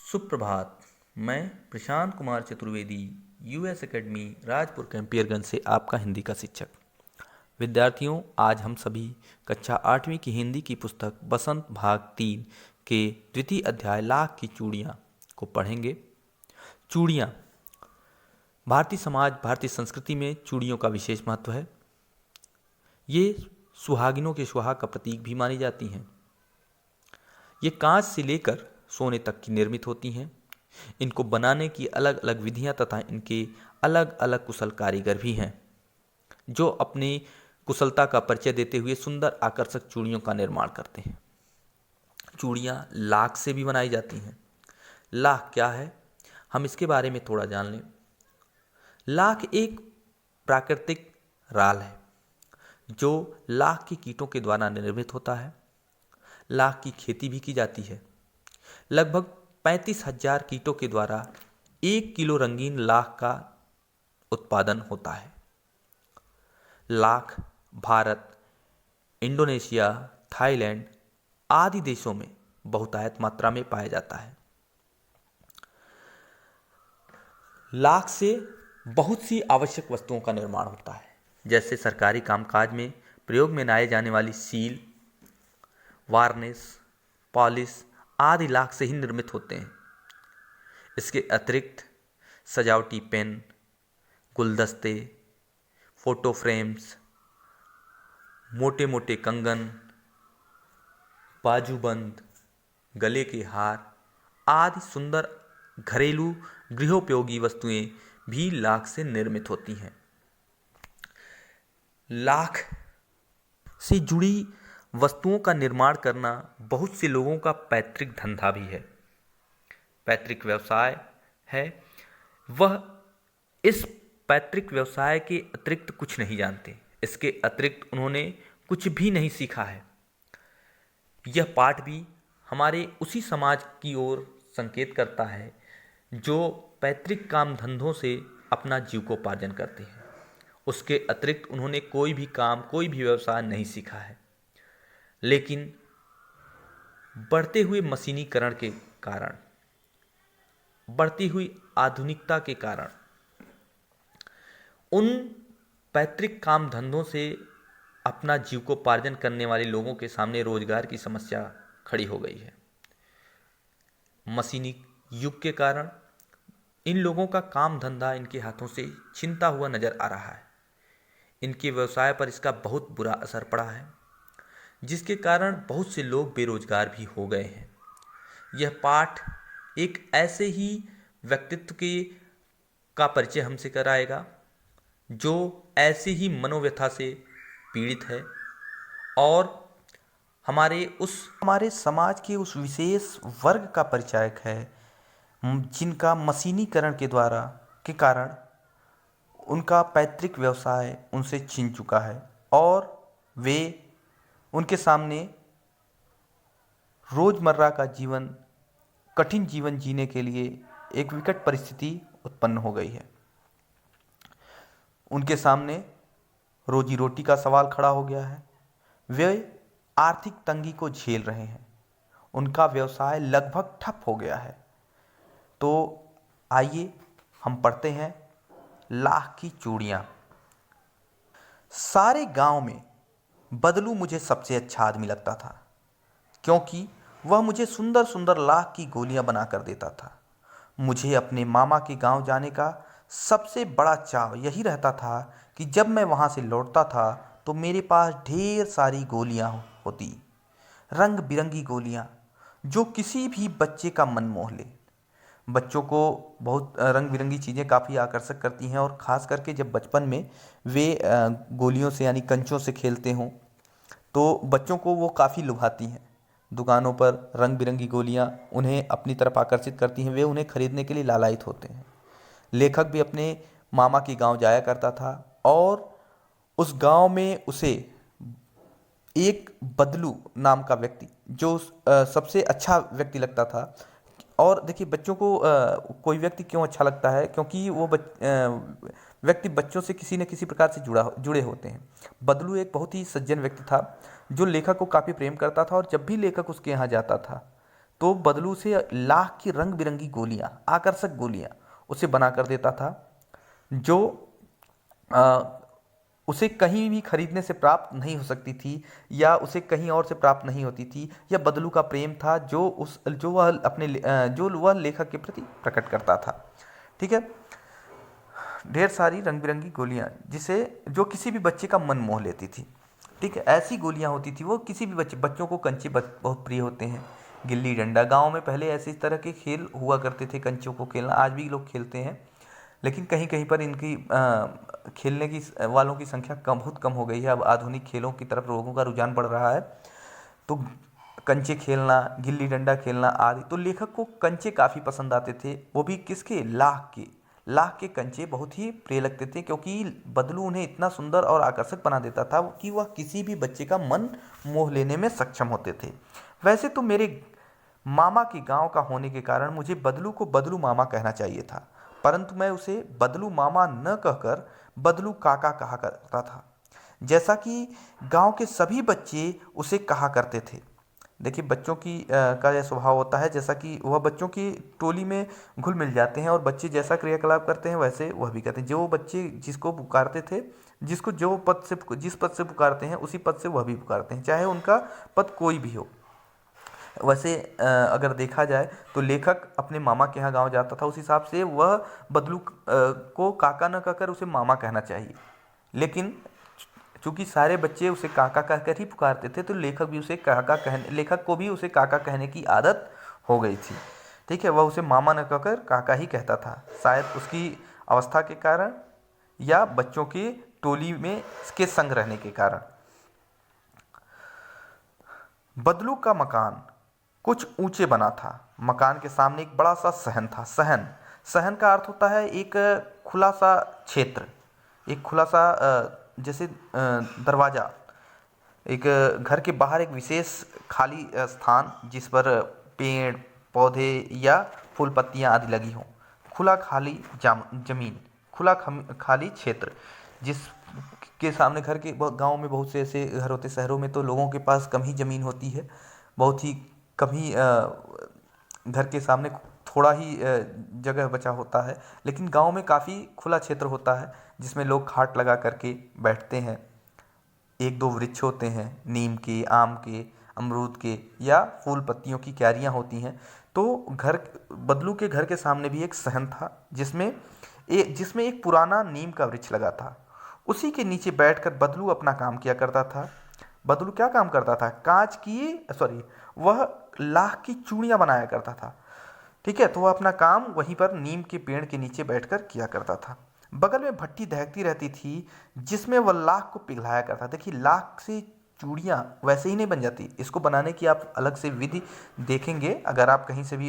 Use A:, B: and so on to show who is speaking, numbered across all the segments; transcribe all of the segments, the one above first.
A: सुप्रभात। मैं Prashant Kumar Chaturvedi, US academy Rajpur Campierganj से आपका हिंदी का शिक्षक। विद्यार्थियों, आज हम सभी कक्षा 8वीं की हिंदी की पुस्तक बसंत भाग 3 के द्वितीय अध्याय लाख की चूड़ियाँ को पढ़ेंगे। चूड़ियाँ। भारतीय समाज, भारतीय संस्कृति में चूड़ियों का विशेष महत्व है। ये सुहागिनों के सुहाग का प्रतीक भी मानी जाती हैं। ये कांच से लेकर सोने तक की निर्मित होती हैं। इनको बनाने की अलग अलग विधियां तथा इनके अलग अलग कुशल कारीगर भी हैं, जो अपनी कुशलता का परिचय देते हुए सुंदर आकर्षक चूड़ियों का निर्माण करते हैं। चूड़ियां लाख से भी बनाई जाती हैं। लाख क्या है, हम इसके बारे में थोड़ा जान लें। लाख एक प्राकृतिक राल है जो लाख के कीटों के द्वारा निर्मित होता है। लाख की खेती भी की जाती है। लगभग 35,000 कीटों के द्वारा 1 किलो रंगीन लाख का उत्पादन होता है। लाख भारत, इंडोनेशिया, थाईलैंड आदि देशों में बहुतायत मात्रा में पाया जाता है। लाख से बहुत सी आवश्यक वस्तुओं का निर्माण होता है, जैसे सरकारी कामकाज में प्रयोग में लाए जाने वाली सील, वार्निश, पॉलिश आदि लाख से ही निर्मित होते हैं। इसके अतिरिक्त सजावटी पेन, गुलदस्ते, फोटो फ्रेम्स, मोटे मोटे कंगन, बाजूबंद, गले के हार आदि सुंदर घरेलू गृहोपयोगी वस्तुएं भी लाख से निर्मित होती हैं। लाख से जुड़ी वस्तुओं का निर्माण करना बहुत से लोगों का पैतृक धंधा भी है, पैतृक व्यवसाय है। वह इस पैतृक व्यवसाय के अतिरिक्त कुछ नहीं जानते। इसके अतिरिक्त उन्होंने कुछ भी नहीं सीखा है। यह पाठ भी हमारे उसी समाज की ओर संकेत करता है जो पैतृक काम धंधों से अपना जीविकोपार्जन करते हैं। उसके अतिरिक्त उन्होंने कोई भी काम, कोई भी व्यवसाय नहीं सीखा है। लेकिन बढ़ते हुए मशीनीकरण के कारण, बढ़ती हुई आधुनिकता के कारण उन पैतृक काम धंधों से अपना जीविकोपार्जन करने वाले लोगों के सामने रोजगार की समस्या खड़ी हो गई है। मशीनी युग के कारण इन लोगों का काम धंधा इनके हाथों से छिनता हुआ नजर आ रहा है। इनके व्यवसाय पर इसका बहुत बुरा असर पड़ा है, जिसके कारण बहुत से लोग बेरोजगार भी हो गए हैं। यह पाठ एक ऐसे ही व्यक्तित्व के का परिचय हमसे कराएगा जो ऐसे ही मनोव्यथा से पीड़ित है और हमारे समाज के उस विशेष वर्ग का परिचायक है जिनका मशीनीकरण के कारण उनका पैतृक व्यवसाय उनसे छिन चुका है और वे उनके सामने रोजमर्रा का जीवन, कठिन जीवन जीने के लिए एक विकट परिस्थिति उत्पन्न हो गई है। उनके सामने रोजी रोटी का सवाल खड़ा हो गया है। वे आर्थिक तंगी को झेल रहे हैं। उनका व्यवसाय लगभग ठप हो गया है। तो आइए हम पढ़ते हैं लाख की चूड़ियाँ। सारे गांव में बदलू मुझे सबसे अच्छा आदमी लगता था, क्योंकि वह मुझे सुंदर सुंदर लाख की गोलियां बना कर देता था। मुझे अपने मामा के गांव जाने का सबसे बड़ा चाव यही रहता था कि जब मैं वहां से लौटता था तो मेरे पास ढेर सारी गोलियां होती, रंग बिरंगी गोलियां जो किसी भी बच्चे का मन मोह ले। बच्चों को बहुत रंग बिरंगी चीज़ें काफ़ी आकर्षक करती हैं और ख़ास करके जब बचपन में वे गोलियों से यानी कंचों से खेलते हों तो बच्चों को वो काफ़ी लुभाती हैं। दुकानों पर रंग बिरंगी गोलियां उन्हें अपनी तरफ आकर्षित करती हैं। वे उन्हें खरीदने के लिए लालायित होते हैं। लेखक भी अपने मामा के गांव जाया करता था और उस गांव में उसे एक बदलू नाम का व्यक्ति जो सबसे अच्छा व्यक्ति लगता था। और देखिए, बच्चों को कोई व्यक्ति क्यों अच्छा लगता है, क्योंकि वो व्यक्ति बच्चों से किसी न किसी प्रकार से जुड़े होते हैं। बदलू एक बहुत ही सज्जन व्यक्ति था जो लेखक को काफ़ी प्रेम करता था और जब भी लेखक उसके यहाँ जाता था तो बदलू से लाख की रंग बिरंगी गोलियां, आकर्षक गोलियां उसे बना कर देता था, जो आ, उसे कहीं भी खरीदने से प्राप्त नहीं हो सकती थी या उसे कहीं और से प्राप्त नहीं होती थी। यह बदलू का प्रेम था जो वह जो वह लेखक के प्रति प्रकट करता था। ठीक है। ढेर सारी रंग बिरंगी गोलियां जिसे जो किसी भी बच्चे का मन मोह लेती थी। ठीक है, ऐसी गोलियां होती थी वो किसी भी बच्चों को कंचे बहुत प्रिय होते हैं। गिल्ली डंडा, गांव में पहले ऐसे इस तरह के खेल हुआ करते थे, कंचों को खेलना आज भी लोग खेलते हैं, लेकिन कहीं कहीं पर इनकी खेलने की वालों की संख्या बहुत कम हो गई है। अब आधुनिक खेलों की तरफ लोगों का रुझान बढ़ रहा है। तो कंचे खेलना, गिल्ली डंडा खेलना आदि, तो लेखक को कंचे काफ़ी पसंद आते थे, वो भी किसके, लाख के कंचे बहुत ही प्रिय लगते थे, क्योंकि बदलू उन्हें इतना सुंदर और आकर्षक बना देता था कि वह किसी भी बच्चे का मन मोह लेने में सक्षम होते थे। वैसे तो मेरे मामा के गांव का होने के कारण मुझे बदलू को बदलू मामा कहना चाहिए था, परंतु मैं उसे बदलू मामा न कहकर बदलू काका कहा करता था, जैसा कि गांव के सभी बच्चे उसे कहा करते थे। देखिए, बच्चों का यह स्वभाव होता है, जैसा कि वह बच्चों की टोली में घुल मिल जाते हैं और बच्चे जैसा क्रियाकलाप करते हैं वैसे वह भी करते हैं। जो बच्चे जिसको पुकारते थे, जिसको जिस पद से पुकारते हैं उसी पद से वह भी पुकारते हैं, चाहे उनका पद कोई भी हो। वैसे अगर देखा जाए तो लेखक अपने मामा के यहाँ गाँव जाता था, उस हिसाब से वह बदलू को काका न कहकर उसे मामा कहना चाहिए, लेकिन चूंकि सारे बच्चे उसे काका कहकर ही पुकारते थे, तो लेखक को भी उसे काका कहने की आदत हो गई थी। ठीक है, वह उसे मामा न कहकर काका ही कहता था, शायद उसकी अवस्था के कारण या बच्चों की टोली में इसके संग रहने के कारण। बदलू का मकान कुछ ऊंचे बना था। मकान के सामने एक बड़ा सा सहन था। सहन का अर्थ होता है एक खुला सा क्षेत्र, एक खुला सा जैसे दरवाजा, एक घर के बाहर एक विशेष खाली स्थान जिस पर पेड़ पौधे या फूल पत्तियां आदि लगी हों, खुला खाली जमीन, खाली क्षेत्र, जिस के सामने घर के गांव में बहुत से ऐसे घर होते, शहरों में तो लोगों के पास कम ही ज़मीन होती है, बहुत ही कम ही घर के सामने थोड़ा ही जगह बचा होता है, लेकिन गांव में काफ़ी खुला क्षेत्र होता है जिसमें लोग खाट लगा करके बैठते हैं। एक दो वृक्ष होते हैं, नीम के, आम के, अमरूद के या फूल पत्तियों की क्यारियां होती हैं। तो बदलू के घर के सामने भी एक सहन था जिसमें एक पुराना नीम का वृक्ष लगा था। उसी के नीचे बैठकर बदलू अपना काम किया करता था। बदलू क्या काम करता था, वह लाख की चूड़ियां बनाया करता था। ठीक है, तो वह अपना काम वहीं पर नीम के पेड़ के नीचे बैठकर किया करता था। बगल में भट्टी दहकती रहती थी जिसमें वह लाख को पिघलाया करता। देखिए, लाख से चूड़ियाँ वैसे ही नहीं बन जाती, इसको बनाने की आप अलग से विधि देखेंगे। अगर आप कहीं से भी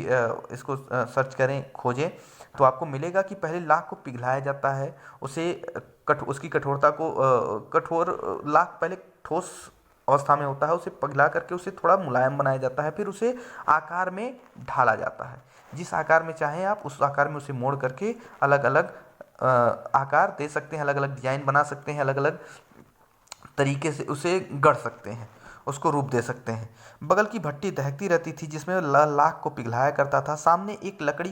A: इसको सर्च करें, खोजें, तो आपको मिलेगा कि पहले लाख को पिघलाया जाता है, उसकी कठोरता को लाख पहले ठोस अवस्था में होता है, उसे पिघला करके उसे थोड़ा मुलायम बनाया जाता है, फिर उसे आकार में ढाला जाता है। जिस आकार में चाहें आप उस आकार में उसे मोड़ करके अलग अलग आकार दे सकते हैं, अलग अलग डिजाइन बना सकते हैं, अलग अलग तरीके से उसे गढ़ सकते हैं, उसको रूप दे सकते हैं। बगल की भट्टी दहकती रहती थी जिसमें लाख को पिघलाया करता था। सामने एक लकड़ी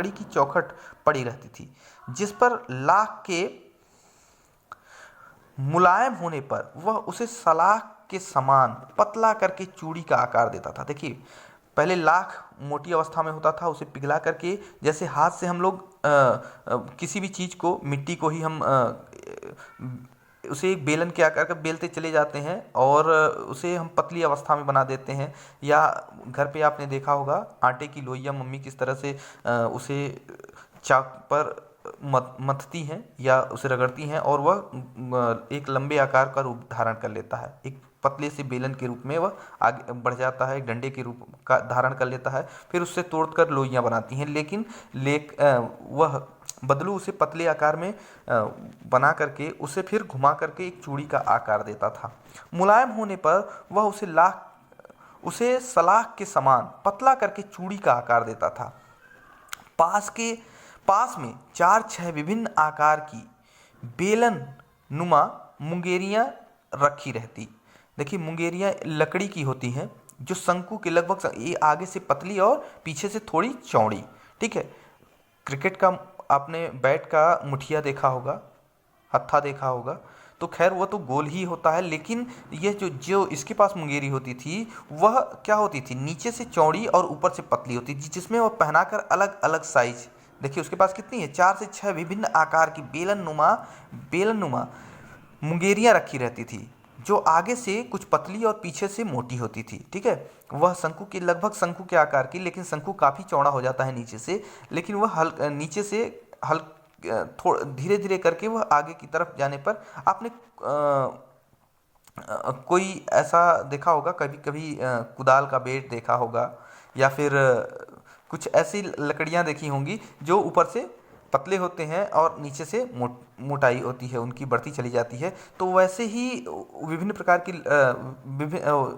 A: की चौखट पड़ी रहती थी जिस पर लाख के मुलायम होने पर वह उसे सलाख के समान पतला करके चूड़ी का आकार देता था। देखिए, पहले लाख मोटी अवस्था में होता था, उसे पिघला करके, जैसे हाथ से हम लोग किसी भी चीज़ को, मिट्टी को ही हम उसे एक बेलन के आकार का बेलते चले जाते हैं और उसे हम पतली अवस्था में बना देते हैं। या घर पे आपने देखा होगा आटे की लोइयाँ मम्मी किस तरह से उसे चाक पर मथती हैं या उसे रगड़ती हैं और वह एक लंबे आकार का रूप धारण कर लेता है। एक पतले से बेलन के रूप में वह आगे बढ़ जाता है, एक डंडे के रूप का धारण कर लेता है, फिर उससे तोड़कर लोइयाँ बनाती हैं। लेकिन वह बदलू उसे पतले आकार में बना करके उसे फिर घुमा करके एक चूड़ी का आकार देता था। मुलायम होने पर वह उसे सलाख के समान पतला करके चूड़ी का आकार देता था। पास में 4-6 विभिन्न आकार की बेलन नुमा मुंगेरियां रखी रहती, देखिए मुंगेरियाँ लकड़ी की होती हैं जो शंकु के लगभग ये आगे से पतली और पीछे से थोड़ी चौड़ी। ठीक है। क्रिकेट का आपने बैट का मुठिया देखा होगा, हत्था देखा होगा, तो खैर वो तो गोल ही होता है, लेकिन ये जो जो इसके पास मुंगेरी होती थी वह क्या होती थी, नीचे से चौड़ी और ऊपर से पतली होती थी, जिसमें वह पहनाकर अलग अलग साइज, देखिए उसके पास कितनी है, 4 से 6 विभिन्न आकार की बेलन नुमा मुंगेरियां रखी रहती थी, जो आगे से कुछ पतली और पीछे से मोटी होती थी। ठीक है। वह शंकु के लगभग शंकु के आकार की, लेकिन शंकु काफ़ी चौड़ा हो जाता है नीचे से, लेकिन वह नीचे से हल थोड़ा धीरे धीरे करके वह आगे की तरफ जाने पर आपने कोई ऐसा देखा होगा, कभी कभी कुदाल का बेट देखा होगा, या फिर कुछ ऐसी लकड़ियाँ देखी होंगी जो ऊपर से पतले होते हैं और नीचे से मोटाई होती है, उनकी बढ़ती चली जाती है। तो वैसे ही विभिन्न प्रकार की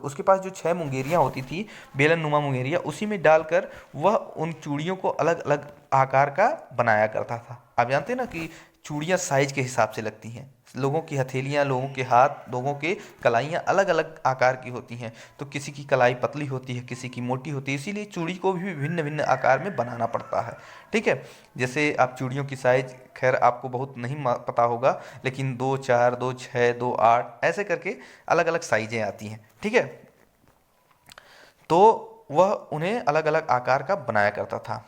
A: उसके पास जो 6 मुंगेरियाँ होती थी, बेलन नुमा मुंगेरियाँ, उसी में डालकर वह उन चूड़ियों को अलग अलग आकार का बनाया करता था। आप जानते हैं ना कि चूड़ियाँ साइज के हिसाब से लगती हैं, लोगों की हथेलियाँ, लोगों के हाथ, लोगों के कलाइयाँ अलग अलग आकार की होती हैं, तो किसी की कलाई पतली होती है, किसी की मोटी होती है, इसीलिए चूड़ी को भी भिन्न भिन्न आकार में बनाना पड़ता है। ठीक है। जैसे आप चूड़ियों की साइज खैर आपको बहुत नहीं पता होगा, लेकिन 2 4, 2 6, 2 8 ऐसे करके अलग अलग साइजें आती हैं। ठीक है। तो वह उन्हें अलग अलग आकार का बनाया करता था।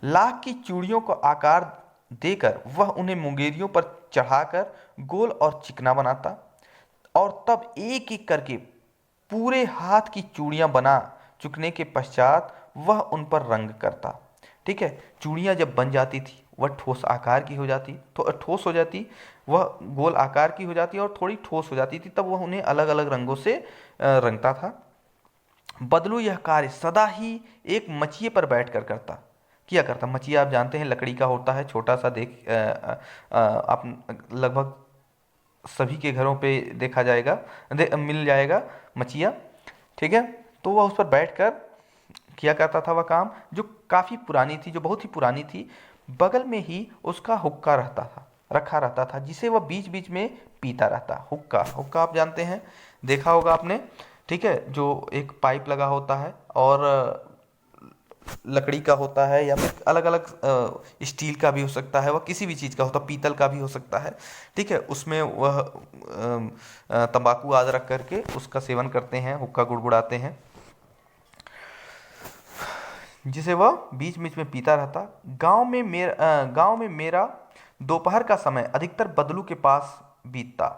A: लाख की चूड़ियों को आकार देकर वह उन्हें मुंगेरियों पर चढ़ाकर गोल और चिकना बनाता, और तब एक एक करके पूरे हाथ की चूड़ियां बना चुकने के पश्चात वह उन पर रंग करता। ठीक है। चूड़ियां जब बन जाती थी वह ठोस आकार की हो जाती, तो ठोस हो जाती, वह गोल आकार की हो जाती और थोड़ी ठोस हो जाती थी, तब वह उन्हें अलग अलग रंगों से रंगता था। बदलू यह कार्य सदा ही एक मचिए पर बैठकर किया करता। मचिया आप जानते हैं लकड़ी का होता है, छोटा सा आप लगभग सभी के घरों पे देखा जाएगा, मिल जाएगा मचिया। ठीक है। तो वह उस पर बैठकर किया करता था वह काम, जो काफ़ी पुरानी थी, जो बहुत ही पुरानी थी। बगल में ही उसका हुक्का रखा रहता था, जिसे वह बीच बीच में पीता रहता। हुक्का हुक्का आप जानते हैं, देखा होगा आपने। ठीक है। जो एक पाइप लगा होता है और लकड़ी का होता है, या फिर अलग अलग स्टील का भी हो सकता है, वह किसी भी चीज़ का होता है, पीतल का भी हो सकता है। ठीक है। उसमें वह तंबाकू आदि रख करके उसका सेवन करते हैं, हुक्का गुड़गुड़ाते हैं, जिसे वह बीच बीच में पीता रहता। गांव में मेरा दोपहर का समय अधिकतर बदलू के पास बीतता।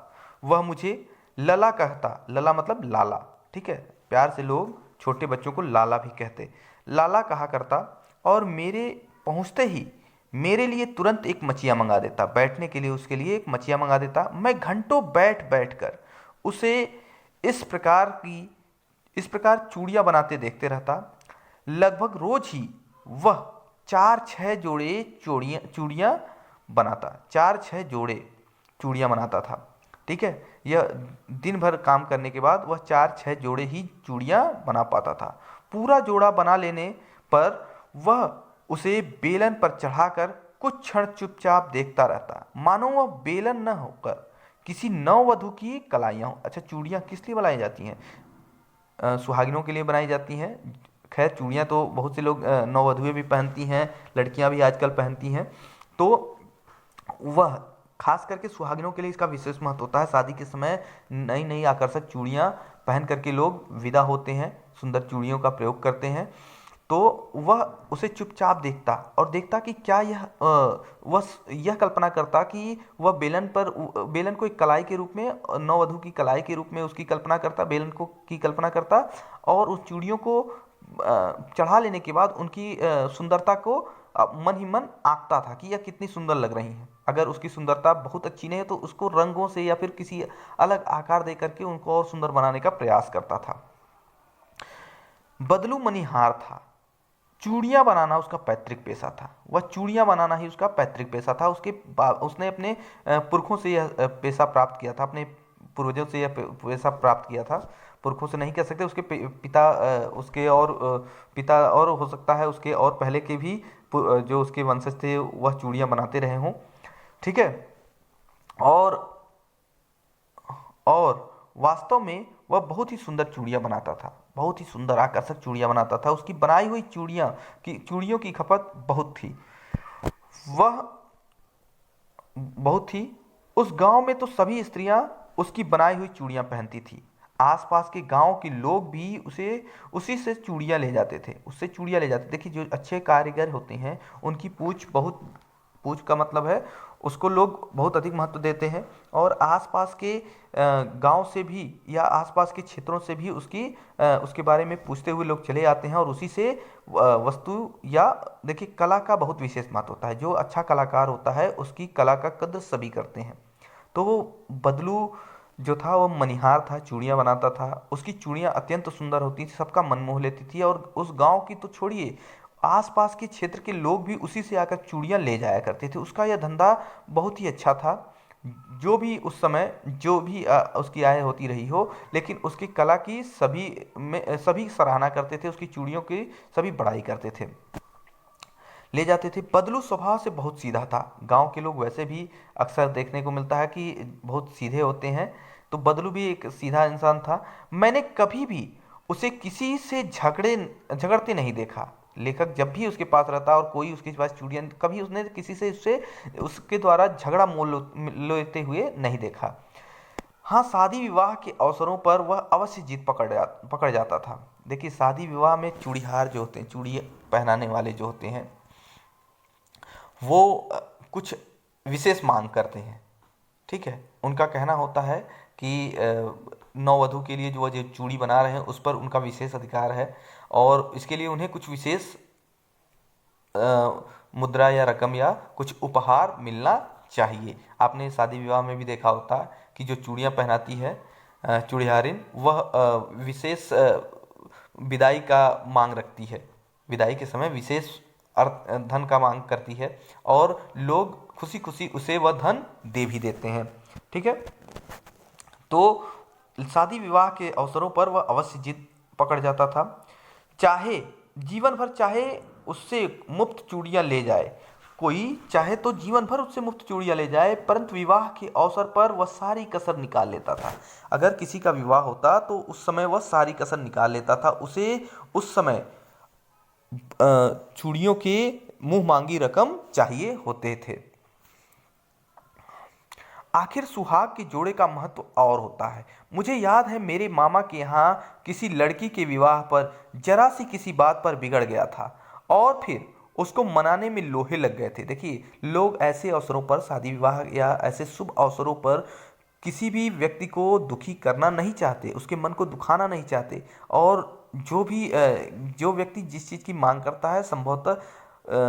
A: वह मुझे लला कहता, लला मतलब लाला। ठीक है। प्यार से लोग छोटे बच्चों को लाला भी कहते, लाला कहा करता, और मेरे पहुंचते ही मेरे लिए तुरंत एक मचिया मंगा देता, बैठने के लिए उसके लिए एक मचिया मंगा देता। मैं घंटों बैठ बैठ कर उसे इस प्रकार की इस प्रकार चूड़ियाँ बनाते देखते रहता। लगभग रोज ही वह 4 6 जोड़े चूड़ियाँ बनाता, 4 6 जोड़े चूड़ियाँ बनाता था। ठीक है। यह दिन भर काम करने के बाद वह 4 6 जोड़े ही चूड़ियाँ बना पाता था। पूरा जोड़ा बना लेने पर वह उसे बेलन पर चढ़ाकर कुछ क्षण चुपचाप देखता रहता, मानो वह बेलन न होकर किसी नववधु की कलाइयाँ हो। अच्छा, चूड़ियाँ किस लिए बनाई जाती हैं? सुहागिनों के लिए बनाई जाती हैं। खैर चूड़ियाँ तो बहुत से लोग नववधुएं भी पहनती हैं, लड़कियां भी आजकल पहनती हैं। तो वह खास करके सुहागिनों के लिए इसका विशेष महत्व होता है। शादी के समय नई नई आकर्षक चूड़ियाँ पहन करके लोग विदा होते हैं, सुंदर चूड़ियों का प्रयोग करते हैं। तो वह उसे चुपचाप देखता और देखता कि क्या वह यह कल्पना करता कि वह बेलन को एक कलाई के रूप में, नववधु की कलाई के रूप में उसकी कल्पना करता, बेलन को की कल्पना करता, और उस चूड़ियों को चढ़ा लेने के बाद उनकी सुंदरता को मन ही मन आंकता था कि यह कितनी सुंदर लग रही हैं। अगर उसकी सुंदरता बहुत अच्छी नहीं है तो उसको रंगों से या फिर किसी अलग आकार दे करके उनको और सुंदर बनाने का प्रयास करता था। बदलू मनिहार था, चूड़ियाँ बनाना उसका पैतृक पेशा था। वह चूड़ियाँ बनाना ही उसका पैतृक पेशा था। उसने अपने पुरखों से यह पेशा प्राप्त किया था, अपने पूर्वजों से यह पेशा प्राप्त किया था। पुरखों से नहीं कह सकते, उसके पिता, उसके और पिता, और हो सकता है उसके और पहले के भी जो उसके वंशज थे वह चूड़ियाँ बनाते रहे हों। ठीक है। और वास्तव में वह बहुत ही सुंदर चूड़ियाँ बनाता था, बहुत ही सुंदर आकर्षक चूड़ियाँ बनाता था। उसकी बनाई हुई चूड़ियों की खपत बहुत थी। वह बहुत थी। उस गांव में तो सभी स्त्रियां उसकी बनाई हुई चूड़ियां पहनती थी। आसपास के गांव के लोग भी उसे उसी से चूड़ियां ले जाते थे, उससे चूड़ियां ले जाते। देखिए, जो अच्छे कारीगर होते हैं उनकी पूछ का मतलब है उसको लोग बहुत अधिक महत्व देते हैं। और आसपास के गांव से भी या आसपास के क्षेत्रों से भी उसके बारे में पूछते हुए लोग चले आते हैं और उसी से वस्तु या देखिए, कला का बहुत विशेष महत्व होता है। जो अच्छा कलाकार होता है उसकी कला का कद्र सभी करते हैं। तो वो बदलू जो था वो मनिहार था, चूड़ियाँ बनाता था। उसकी चूड़ियाँ अत्यंत सुंदर होती थी, सबका मन मोह लेती थी। और उस गांव की तो छोड़िए, आसपास के क्षेत्र के लोग भी उसी से आकर चूड़ियाँ ले जाया करते थे। उसका यह धंधा बहुत ही अच्छा था। जो भी उस समय जो भी उसकी आय होती रही हो, लेकिन उसकी कला की सभी सराहना करते थे, उसकी चूड़ियों की सभी बड़ाई करते थे, ले जाते थे। बदलू स्वभाव से बहुत सीधा था। गांव के लोग वैसे भी अक्सर देखने को मिलता है कि बहुत सीधे होते हैं, तो बदलू भी एक सीधा इंसान था। मैंने कभी भी उसे किसी से झगड़ते नहीं देखा। लेखक जब भी उसके पास रहता और कोई उसके पास चूड़ियाँ, कभी उसने किसी से उससे उसके द्वारा झगड़ा मोल लेते हुए नहीं देखा। हाँ, शादी विवाह के अवसरों पर वह अवश्य जीत पकड़ जाता था। देखिए, शादी विवाह में चूड़ीहार जो होते हैं, चूड़ी पहनाने वाले जो होते हैं, वो कुछ विशेष मांग करते हैं। ठीक है, उनका कहना होता है कि नववधु के लिए जो जो चूड़ी बना रहे हैं उस पर उनका विशेष अधिकार है और इसके लिए उन्हें कुछ विशेष मुद्रा या रकम या कुछ उपहार मिलना चाहिए। आपने शादी विवाह में भी देखा होता कि जो चूड़ियाँ पहनाती है चूड़ियारिन, वह विशेष विदाई का मांग रखती है। विदाई के समय विशेष धन का मांग करती है और लोग खुशी खुशी उसे वह धन दे भी देते हैं। ठीक है, तो शादी विवाह के अवसरों पर वह अवश्य जिद पकड़ जाता था। चाहे जीवन भर चाहे उससे मुफ्त चूड़ियाँ ले जाए, कोई चाहे तो जीवन भर उससे मुफ्त चूड़ियाँ ले जाए, परंतु विवाह के अवसर पर वह सारी कसर निकाल लेता था। अगर किसी का विवाह होता तो उस समय वह सारी कसर निकाल लेता था। उसे उस समय चूड़ियों के मुंह मांगी रकम चाहिए होते थे। आखिर सुहाग के जोड़े का महत्व और होता है। मुझे याद है मेरे मामा के यहाँ किसी लड़की के विवाह पर जरा सी किसी बात पर बिगड़ गया था और फिर उसको मनाने में लोहे लग गए थे। देखिए, लोग ऐसे अवसरों पर, शादी विवाह या ऐसे शुभ अवसरों पर किसी भी व्यक्ति को दुखी करना नहीं चाहते, उसके मन को दुखाना नहीं चाहते। और जो व्यक्ति जिस चीज़ की मांग करता है, संभवतः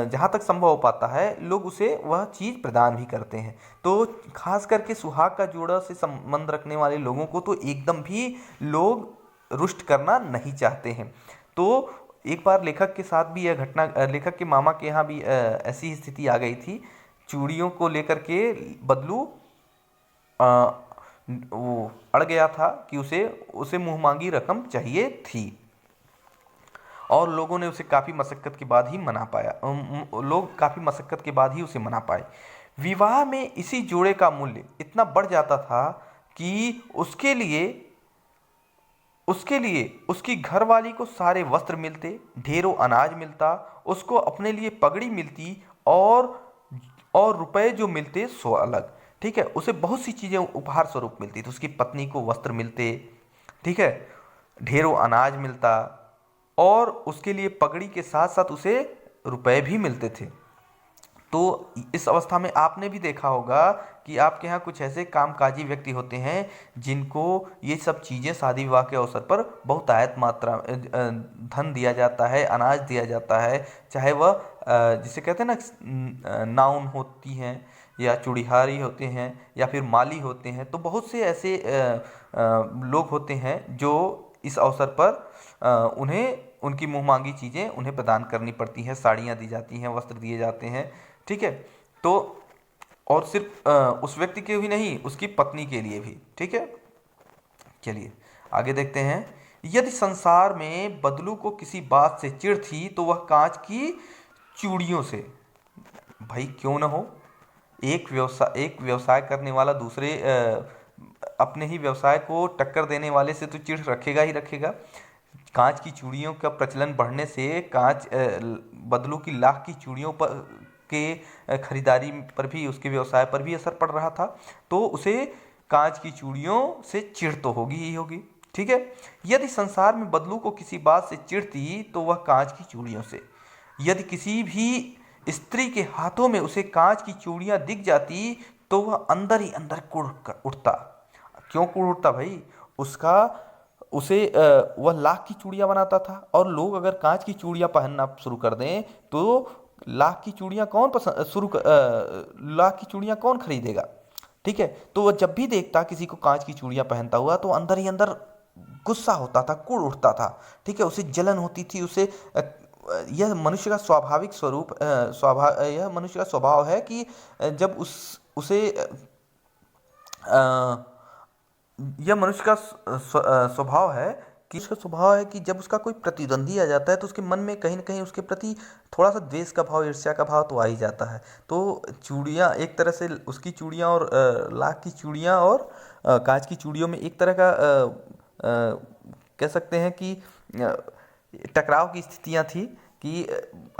A: जहाँ तक संभव हो पाता है, लोग उसे वह चीज़ प्रदान भी करते हैं। तो खास करके सुहाग का जोड़ा से संबंध रखने वाले लोगों को तो एकदम भी लोग रुष्ट करना नहीं चाहते हैं। तो एक बार लेखक के साथ भी यह घटना, लेखक के मामा के यहाँ भी ऐसी ही स्थिति आ गई थी। चूड़ियों को लेकर के बदलू वो अड़ गया था कि उसे उसे मुंह मांगी रकम चाहिए थी और लोगों ने उसे काफ़ी मशक्क़त के बाद ही मना पाया। लोग काफ़ी मशक्क़त के बाद ही उसे मना पाए। विवाह में इसी जोड़े का मूल्य इतना बढ़ जाता था कि उसके लिए उसकी घरवाली को सारे वस्त्र मिलते, ढेरों अनाज मिलता, उसको अपने लिए पगड़ी मिलती और रुपए जो मिलते सो अलग। ठीक है, उसे बहुत सी चीज़ें उपहार स्वरूप मिलती थी। उसकी पत्नी को वस्त्र मिलते, ठीक है, ढेरों अनाज मिलता और उसके लिए पगड़ी के साथ साथ उसे रुपए भी मिलते थे। तो इस अवस्था में आपने भी देखा होगा कि आपके यहाँ कुछ ऐसे कामकाजी व्यक्ति होते हैं जिनको ये सब चीज़ें शादी विवाह के अवसर पर बहुतायत मात्रा धन दिया जाता है, अनाज दिया जाता है। चाहे वह जिसे कहते हैं ना, नाउन होती हैं या चूड़ीहारी होते हैं या फिर माली होते हैं। तो बहुत से ऐसे लोग होते हैं जो इस अवसर पर उन्हें उनकी मुँह मांगी चीज़ें उन्हें प्रदान करनी पड़ती हैं। साड़ियाँ दी जाती हैं, वस्त्र दिए जाते हैं। ठीक है, तो और सिर्फ उस व्यक्ति के भी नहीं, उसकी पत्नी के लिए भी। ठीक है, चलिए आगे देखते हैं। यदि संसार में बदलू को किसी बात से चिढ़ थी तो वह कांच की चूड़ियों से। भाई क्यों ना हो, एक व्यवसाय करने वाला दूसरे अपने ही व्यवसाय को टक्कर देने वाले से तो चिढ़ रखेगा ही रखेगा। कांच की चूड़ियों का प्रचलन बढ़ने से बदलू की लाख की चूड़ियों पर के खरीदारी पर भी, उसके व्यवसाय पर भी असर पड़ रहा था। तो उसे कांच की चूड़ियों से चिढ़ तो होगी ही होगी। ठीक है, यदि संसार में बदलू को किसी बात से चिढ़ थी तो वह कांच की चूड़ियों से। यदि किसी भी स्त्री के हाथों में उसे कांच की चूड़ियां दिख जाती तो वह अंदर ही अंदर कुढ़ उठता। क्यों कुढ़ उठता भाई? उसका उसे वह लाख की चूड़ियां बनाता था, और लोग अगर कांच की चूड़ियां पहनना शुरू कर दें तो लाख की चूड़ियां कौन पसंद शुरू लाख की चूड़ियां कौन खरीदेगा? ठीक है, तो वह जब भी देखता किसी को कांच की चूड़ियां पहनता हुआ तो अंदर ही अंदर गुस्सा होता था, कुढ़ उठता था। ठीक है, उसे जलन होती थी। उसे यह मनुष्य का स्वाभाविक स्वरूप यह मनुष्य का स्वभाव है कि जब उसे यह मनुष्य का स्वभाव है कि जब उसका कोई प्रतिद्वंदी आ जाता है तो उसके मन में कहीं ना कहीं उसके प्रति थोड़ा सा द्वेष का भाव, ईर्ष्या का भाव तो आ ही जाता है। तो चूड़ियाँ एक तरह से, उसकी चूड़ियाँ और लाख की चूड़ियाँ और कांच की चूड़ियों में एक तरह का कह सकते हैं कि टकराव की स्थितियाँ थी कि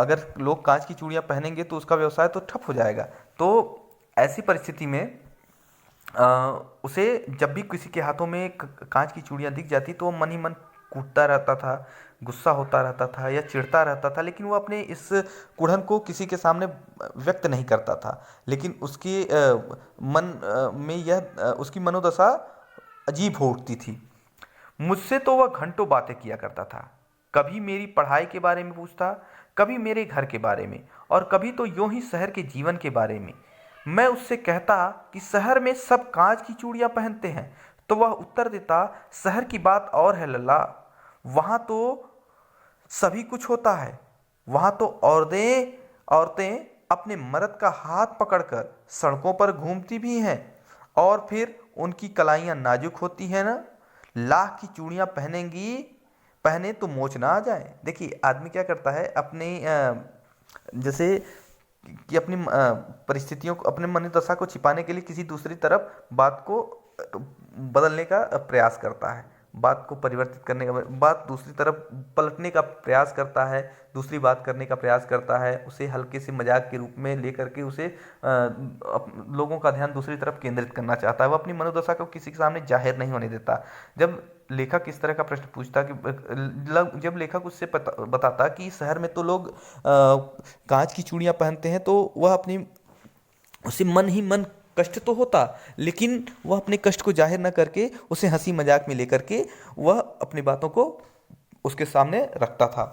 A: अगर लोग कांच की चूड़ियाँ पहनेंगे तो उसका व्यवसाय तो ठप हो जाएगा। तो ऐसी परिस्थिति में उसे जब भी किसी के हाथों में कांच की चूड़ियां दिख जाती तो वो मन ही मन कूटता रहता था, गुस्सा होता रहता था या चिढ़ता रहता था, लेकिन वो अपने इस कुढ़न को किसी के सामने व्यक्त नहीं करता था। लेकिन उसके मन में उसकी मनोदशा अजीब हो उठती थी। मुझसे तो वह घंटों बातें किया करता था। कभी मेरी पढ़ाई के बारे में पूछता, कभी मेरे घर के बारे में, और कभी तो यूं ही शहर के जीवन के बारे में। मैं उससे कहता कि शहर में सब कांच की चूड़ियां पहनते हैं, तो वह उत्तर देता, शहर की बात और है लल्ला, वहां तो सभी कुछ होता है। वहां तो औरतें अपने मर्द का हाथ पकड़कर सड़कों पर घूमती भी हैं, और फिर उनकी कलाइयाँ नाजुक होती हैं ना। लाख की चूड़ियाँ पहने तो मोच ना आ जाए। देखिए, आदमी क्या करता है अपने जैसे कि अपनी परिस्थितियों को, अपने मनोदशा को छिपाने के लिए किसी दूसरी तरफ बात को बदलने का प्रयास करता है, बात को परिवर्तित करने का, बात दूसरी तरफ पलटने का प्रयास करता है, दूसरी बात करने का प्रयास करता है, उसे हल्के से मजाक के रूप में लेकर के उसे लोगों का ध्यान दूसरी तरफ केंद्रित करना चाहता है। वो अपनी मनोदशा को किसी के सामने जाहिर नहीं होने देता। जब लेखक इस तरह का प्रश्न पूछता कि जब लेखक उससे बताता कि शहर में तो लोग कांच की चूड़ियां पहनते हैं, तो वह अपनी उसे मन ही मन कष्ट तो होता, लेकिन वह अपने कष्ट को जाहिर न करके उसे हंसी मजाक में लेकर के वह अपनी बातों को उसके सामने रखता था।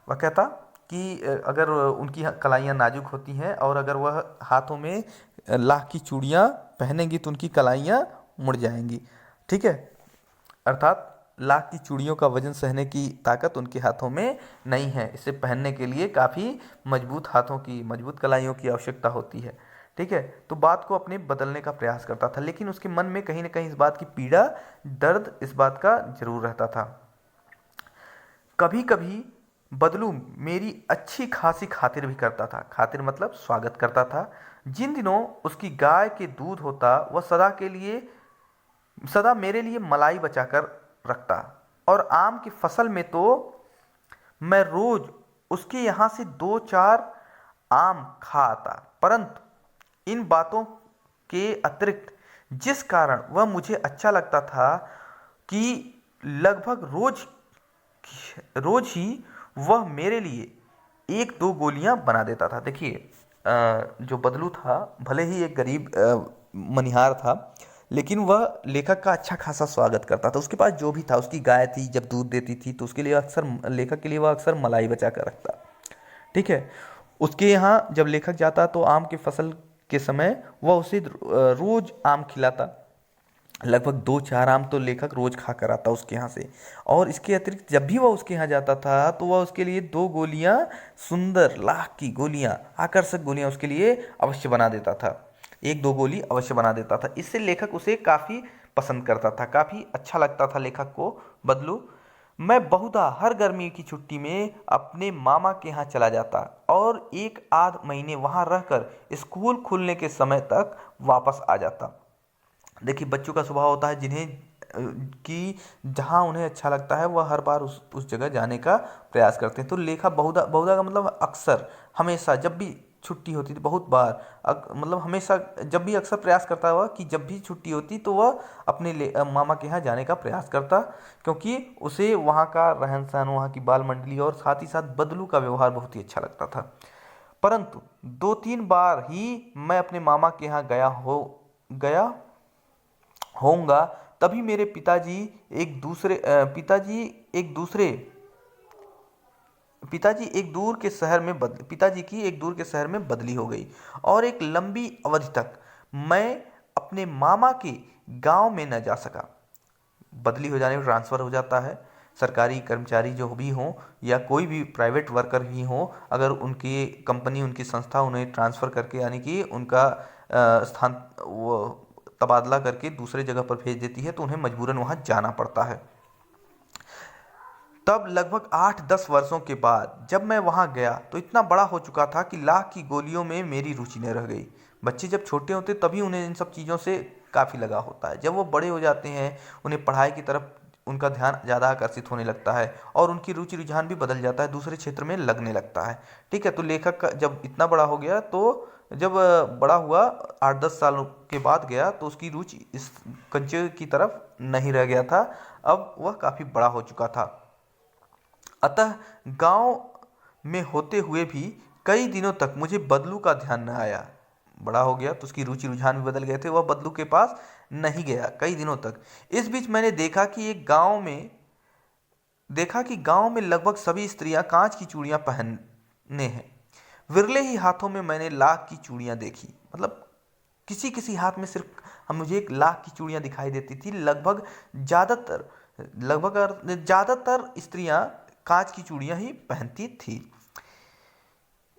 A: वह कहता कि अगर उनकी कलाइयाँ नाजुक होती हैं और अगर वह हाथों में लाख की चूड़ियाँ पहनेंगी तो उनकी कलाइयाँ मुड़ जाएंगी। ठीक है, अर्थात लाख की चूड़ियों का वजन सहने की ताकत उनके हाथों में नहीं है। इसे पहनने के लिए काफ़ी मजबूत हाथों की, मजबूत कलाइयों की आवश्यकता होती है। ठीक है, तो बात को अपने बदलने का प्रयास करता था, लेकिन उसके मन में कहीं ना कहीं इस बात की पीड़ा, दर्द इस बात का जरूर रहता था। कभी कभी बदलू मेरी अच्छी खासी खातिर भी करता था। खातिर मतलब स्वागत करता था। जिन दिनों उसकी गाय के दूध होता वह सदा मेरे लिए मलाई बचाकर रखता, और आम की फसल में तो मैं रोज उसके यहाँ से 2-4 आम खा आता। परंतु इन बातों के अतिरिक्त जिस कारण वह मुझे अच्छा लगता था कि लगभग रोज ही वह मेरे लिए 1-2 गोलियां बना देता था। देखिए, जो बदलू था भले ही एक गरीब मनिहार था, लेकिन वह लेखक का अच्छा खासा स्वागत करता था। उसके पास जो भी था, उसकी गाय थी, जब दूध देती थी तो उसके लिए अक्सर, लेखक के लिए वह अक्सर मलाई बचा कर रखता। ठीक है, उसके यहाँ जब लेखक जाता तो आम की फसल के समय वह उसे रोज आम खिलाता। लगभग 2-4 आम तो लेखक रोज खा कर आता उसके यहाँ से। और इसके अतिरिक्त जब भी वह उसके यहाँ जाता था तो वह उसके लिए 2 गोलियां, सुंदर लाख की गोलियां, आकर्षक गोलियां उसके लिए अवश्य बना देता था। 1-2 गोली अवश्य बना देता था। इससे लेखक उसे काफ़ी पसंद करता था, काफ़ी अच्छा लगता था लेखक को बदलू। मैं बहुधा हर गर्मी की छुट्टी में अपने मामा के यहाँ चला जाता और 1 आध महीने वहाँ रहकर स्कूल खुलने के समय तक वापस आ जाता। देखिए बच्चों का स्वभाव होता है जिन्हें कि जहाँ उन्हें अच्छा लगता है वह हर बार उस जगह जाने का प्रयास करते हैं। तो लेखा बहुधा बहुधा का मतलब अक्सर, हमेशा, जब भी छुट्टी होती थी, बहुत बार, मतलब हमेशा, जब भी, अक्सर प्रयास करता हुआ कि जब भी छुट्टी होती तो वह अपने मामा के यहाँ जाने का प्रयास करता, क्योंकि उसे वहाँ का रहन सहन, वहाँ की बाल मंडली और साथ ही साथ बदलू का व्यवहार बहुत ही अच्छा लगता था। परंतु दो तीन बार ही मैं अपने मामा के यहाँ गया होऊंगा, तभी मेरे पिताजी की एक दूर के शहर में बदली हो गई और एक लंबी अवधि तक मैं अपने मामा के गांव में न जा सका। बदली हो जाने पर ट्रांसफ़र हो जाता है। सरकारी कर्मचारी जो भी हों या कोई भी प्राइवेट वर्कर ही हों, अगर उनकी कंपनी, उनकी संस्था उन्हें ट्रांसफ़र करके, यानी कि उनका स्थान वो तबादला करके दूसरे जगह पर भेज देती है, तो उन्हें मजबूरन वहाँ जाना पड़ता है। तब लगभग 8-10 वर्षों के बाद जब मैं वहाँ गया तो इतना बड़ा हो चुका था कि लाख की गोलियों में मेरी रुचि न रह गई। बच्चे जब छोटे होते तभी उन्हें इन सब चीज़ों से काफ़ी लगाव होता है। जब वो बड़े हो जाते हैं, उन्हें पढ़ाई की तरफ उनका ध्यान ज़्यादा आकर्षित होने लगता है और उनकी रुचि रुझान भी बदल जाता है, दूसरे क्षेत्र में लगने लगता है। ठीक है, तो लेखक का जब इतना बड़ा हो गया, तो जब बड़ा हुआ, 8-10 सालों के बाद गया, तो उसकी रुचि इस कंचे की तरफ नहीं रह गया था। अब वह काफ़ी बड़ा हो चुका था। अतः गांव में होते हुए भी कई दिनों तक मुझे बदलू का ध्यान न आया। बड़ा हो गया तो उसकी रुचि रुझान भी बदल गए थे, वह बदलू के पास नहीं गया कई दिनों तक। इस बीच मैंने देखा कि गांव में लगभग सभी स्त्रियां कांच की चूड़ियां पहने हैं। विरले ही हाथों में मैंने लाख की चूड़ियां देखी, मतलब किसी किसी हाथ में सिर्फ हम मुझे एक लाख की चूड़ियां दिखाई देती थी। ज्यादातर स्त्रियां कांच की चूड़ियां ही पहनती थी।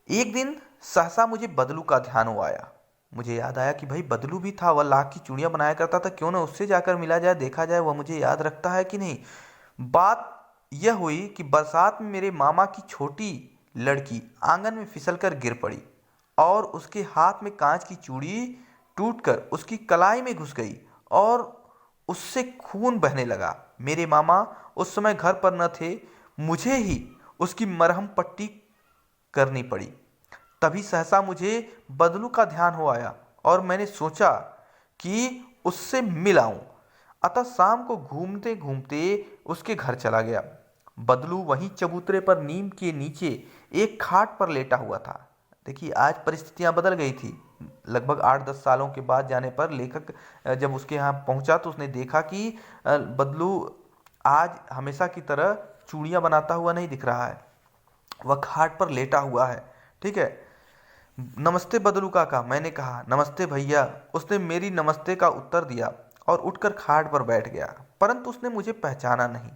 A: एक दिन सहसा मुझे बदलू का ध्यान वो आया। मुझे याद आया कि भाई बदलू भी था, वह लाख की चूड़ियां बनाया करता था, क्यों ना उससे जाकर मिला जाए, देखा जाए वह मुझे याद रखता है कि नहीं। बात यह हुई कि बरसात में मेरे मामा की छोटी लड़की आंगन में फिसलकर गिर पड़ी और उसके हाथ में कांच की चूड़ी टूटकर उसकी कलाई में घुस गई और उससे खून बहने लगा। मेरे मामा उस समय घर पर न थे, मुझे ही उसकी मरहम पट्टी करनी पड़ी। तभी सहसा मुझे बदलू का ध्यान हो आया और मैंने सोचा कि उससे मिल आऊं। अतः शाम को घूमते घूमते उसके घर चला गया। बदलू वहीं चबूतरे पर नीम के नीचे एक खाट पर लेटा हुआ था। देखिए आज परिस्थितियां बदल गई थी। लगभग 8-10 सालों के बाद जाने पर लेखक जब उसके यहाँ पहुंचा तो उसने देखा कि बदलू आज हमेशा की तरह चूड़ियां बनाता हुआ नहीं दिख रहा है, वह खाट पर लेटा हुआ है। ठीक है। नमस्ते बदलू काका, मैंने कहा। नमस्ते भैया, उसने मेरी नमस्ते का उत्तर दिया और उठकर खाट पर बैठ गया, परंतु उसने मुझे पहचाना नहीं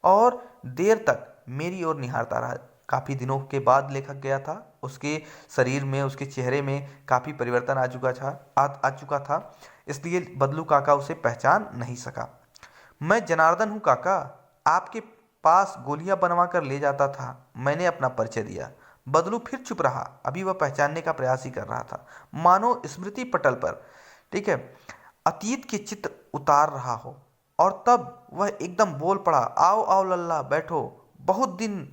A: और देर तक मेरी ओर निहारता रहा। काफी दिनों के बाद लेखक गया था, उसके शरीर में, उसके चेहरे में काफी परिवर्तन आ चुका था, इसलिए बदलू काका उसे पहचान नहीं सका। मैं जनार्दन हूँ काका, आपके पास गोलियां बनवा कर ले जाता था, मैंने अपना परिचय दिया। बदलू फिर चुप रहा, अभी वह पहचानने का प्रयास ही कर रहा था, मानो स्मृति पटल पर, ठीक है, अतीत के चित्र उतार रहा हो। और तब वह एकदम बोल पड़ा, आओ आओ लल्ला बैठो, बहुत दिन